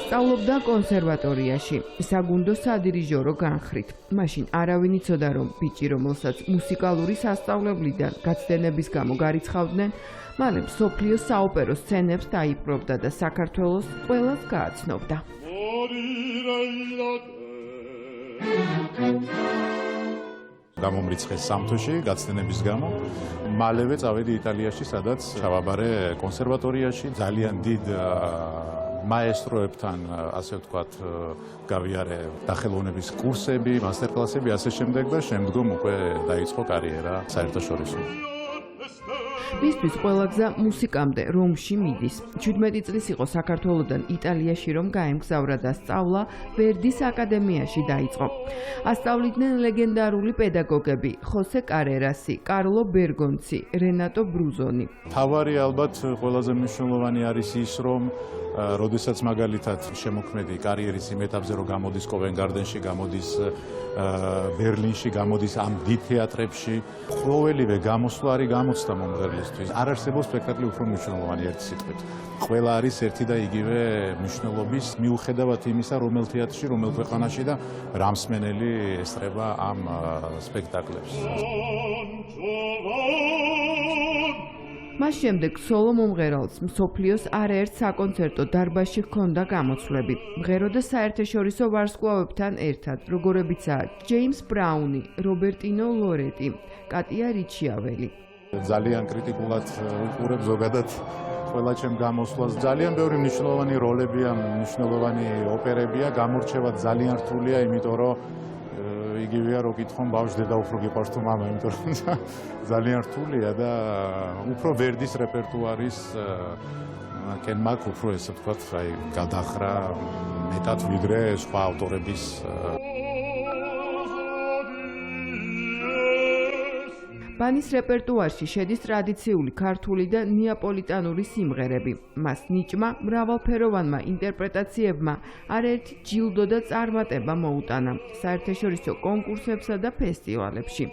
S4: სწავლობდა კონსერვატორიაში, საგუნდო სადირიჟორო განხრით. მაშინ არავინ იცოდა, რომ ბიჭი, რომელსაც მუსიკალური სასწავლებლიდან გაცდენების გამო გარიცხავდნენ, მალე მსოფლიო საოპერო სცენებს დაიპყრობდა და საქართველოს ყველას გააცნობდა.
S6: გამომრიცხეს სამთოში გაცდენების გამო. მალევე წავედი იტალიაში, სადაც ჩავაბარე კონსერვატორიაში, ძალიან დიდ მაესტროებთან, ასე ვთქვათ, გავიარე დახელოვნების კურსები, მასტერკლასები, ასე შემდეგ და შემდგომ უკვე დაიწყო კარიერა საერთაშორისო.
S4: მისთვის ყველა გზა მუსიკამდე რომში მიდის. 17 წლის იყო საქართველოდან იტალიაში რომ გაემგზავრა და სწავლა ვერდის აკადემიაში დაიწყო. ასწავლიდნენ ლეგენდარული პედაგოგები ხოსე კარერასი, კარლო ბერგონცი, რენატო ბრუზონი.
S6: თავარი ალბათ ყველაზე მნიშვნელოვანი არის ის, რომ როდესაც მაგალითად შემოქმედი კარიერის იმ ეტაპზე რომ გამოდის Covent Garden-ში, გამოდის ბერლინში, გამოდის ამ დიდ თეატრებში, ყოველივე გამოსვლა არის გამოცდა მომღერლისთვის. არ არსებობს სპექტაკლი უფრო მნიშვნელოვანი ერთი სიტყვით. ყველა არის ერთი და იგივე მნიშვნელობის, მიუხედავად იმისა, რომელ თეატრში, რომელ ქვეყანაში და რა მსმენელი ესწრება ამ სპექტაკლებს.
S4: მას შემდეგ სოლო მომღერალს მსოფლიოს არაერთ საკონცერტო დარბაზში ჰქონდა გამოცვლები. მღეროდა საერთაშორისო ვარსკვლავებთან ერთად, როგორებიცაა ჯეიმს ბრაუნი, რობერტინო ლორეტი, კატია რიჩიაველი.
S6: ძალიან კრიტიკულად უყურებ ზოგადად ყველა ჩემ გამოსვლას. ძალიან ბევრი მნიშვნელოვანი როლებია, მნიშვნელოვანი ოპერებია, გამორჩევა ძალიან რთულია, იმიტომ რომ იგივეა რო კითხონ ბავშვს დედა უფრო გიყვარს თუ მამა, იმიტომ რომ ძალიან რთულია და უფრო ვერდის რეპერტუარის კენმაკ უფრო ესე ვთქვათ, აი გადახრა მეტად ვიდრე სხვა ავტორების.
S4: ბანის რეპერტუარში შედის ტრადიციული ქართული და ნეაპოლიტანური სიმღერები. მას ნიჭმა მრავალფეროვანმა ინტერპრეტაციებმა არაერთი ჯილდო და წარმატება მოუტანა საერთაშორისო კონკურსებსა და ფესტივალებში.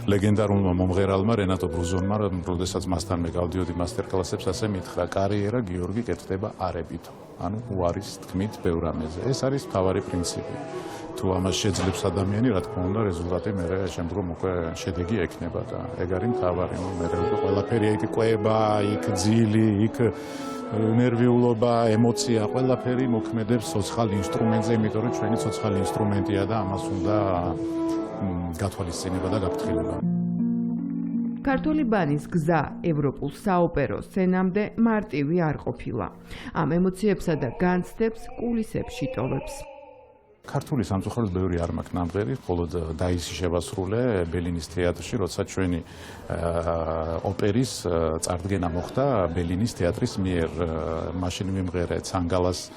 S6: ლეგენდარულმა მომღერალმა რენატო ბრუზონმა, როდესაც მასთან მე გავდიოდი მასტერკლასებს, ასე მითხრა: კარიერა გიორგი კეთდება არებითო. ანუ უარის თქმით ბევრ რამეზე. ეს არის მთავარი პრინციპი. თუ ამას შეძლებს ადამიანი, რა თქმა უნდა, რეზულტატი მერე შემდგომ უკვე შედეგი ექნება და ეგ არის მთავარი. მერე უკვე ყველაფერი იქ ყვება, იქ ძილი, იქ ნერვიულობა, ემოცია, ყველაფერი მოქმედებს ცოცხალ ინსტრუმენტზე, იმიტომ რომ ჩვენი ცოცხალი ინსტრუმენტია და ამას უნდა გათვალისწინება და გაფრთხილება.
S4: ქართული ბანის გზა ევროპულ საოპერო სცენამდე მარტივი არ ყოფილა. ამ ემოციებსა და განცდებს კულისებში ტოვებს.
S6: ქართული სამწუხაროდ ბევრი არ მაქვს ნამღერი, მხოლოდ დაისი შევასრულე ბელინის თეატრში, როცა ჩვენი ოპერის წარდგენა მოხდა ბელინის თეატრის მიერ. მაშინ მიმღერე ცანგალას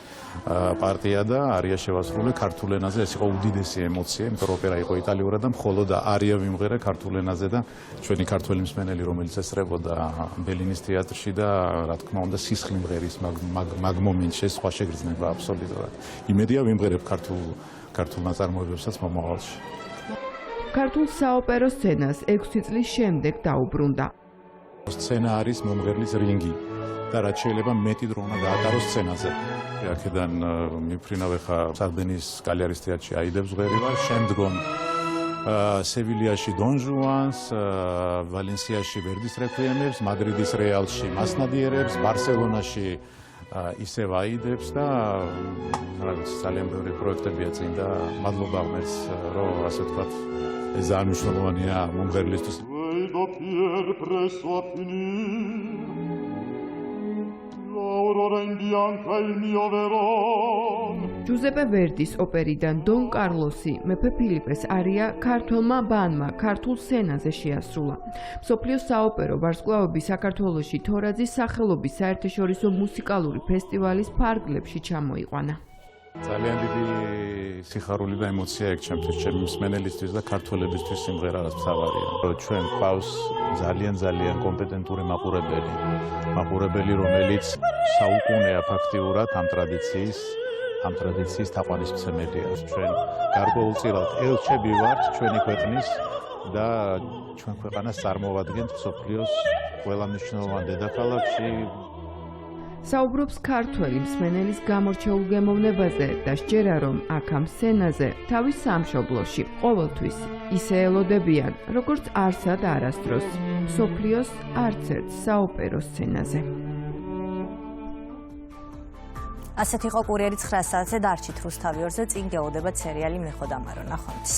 S6: პარტია და არია შევასრულე ქართულ ენაზე. ეს იყო უდიდესი ემოცია, იმიტომ რომ ოპერა იყო იტალიურად და მხოლოდ არია მიმღერე ქართულ ენაზე და ჩვენი ქართველი მსმენელი, რომელიც ესწრებოდა ბელინის თეატრში და რა თქმა უნდა სისხლი მღერის მაგ მომენტში სხვა შეგრძნება აბსოლუტურად. იმედია ვიმღერებ ქართულ ნაწარმოებებსაც მომავალში.
S4: ქართულ საოპერო სცენას 6 წლის შემდეგ დაუბრუნდა.
S6: სცენა არის მომღერლის რინგი და რაც შეიძლება მეტი დრო უნდა გაატაროს სცენაზე. აქედან მიფრინავ ხა სარდენის კალიარის თეატრში აიდებს ღერიბარ, შემდგომ სევილიაში დონ ჟუანს, ვალენსიაში ვერდის რეკვიემებს, მადრიდის რეალში მასნადიერებს, ბარსელონაში ისევ აიდებს და რა ვიცი, ძალიან ბევრი პროექტებია წინ და მადლობა ღმერთს, რომ ასე ვთქვათ, ეს ძალიან მნიშვნელოვანია მომღერლისთვის.
S4: ჯუზეპე ვერდის ოპერიდან დონ კარლოსი მეფე ფილიპეს არია ქართველმა ბანმა ქართულ სცენაზე შეასრულა. მსოფლიოს საოპერო ვარსკვლავები საქართველოში თორაძის სახელობის საერთაშორისო მუსიკალური ფესტივალის ფარგლებში ჩამოიყვანა.
S6: ძალიან დიდი სიხარული და ემოცია აქვს ჩემთვის, ჩემი მსმენელისთვის და ქართველებისთვის სიმღერა რაც მთავარია. ჩვენ გვყავს ძალიან კომპეტენტური მაყურებელი, რომელიც საუკუნეა ფაქტიურად ამ ტრადიციის თაყვანისმცემელია. ჩვენ გარკვეულწილად ელჩები ვართ ჩვენი ქვეყნის და ჩვენ ქვეყანას წარმოვადგენთ მსოფლიოს ყველა მნიშვნელოვან დედაქალაქში.
S4: საუბრობს ქართველი მსმენელის გამორჩეულ გემოვნებაზე და სჯერა, რომ აქ ამ სცენაზე თავის სამშობლოში ყოველთვის ისე ელოდებიან, როგორც არსა და არასდროს მსოფლიოს არც ერთ საოპერო სცენაზე.
S1: ასეთ იყო კურიერი 9 საათზე, დარჩით რუსთავი 2-ზე, წინ გეოდებათ სერიალი მეხოდამარო. ნახვამდის.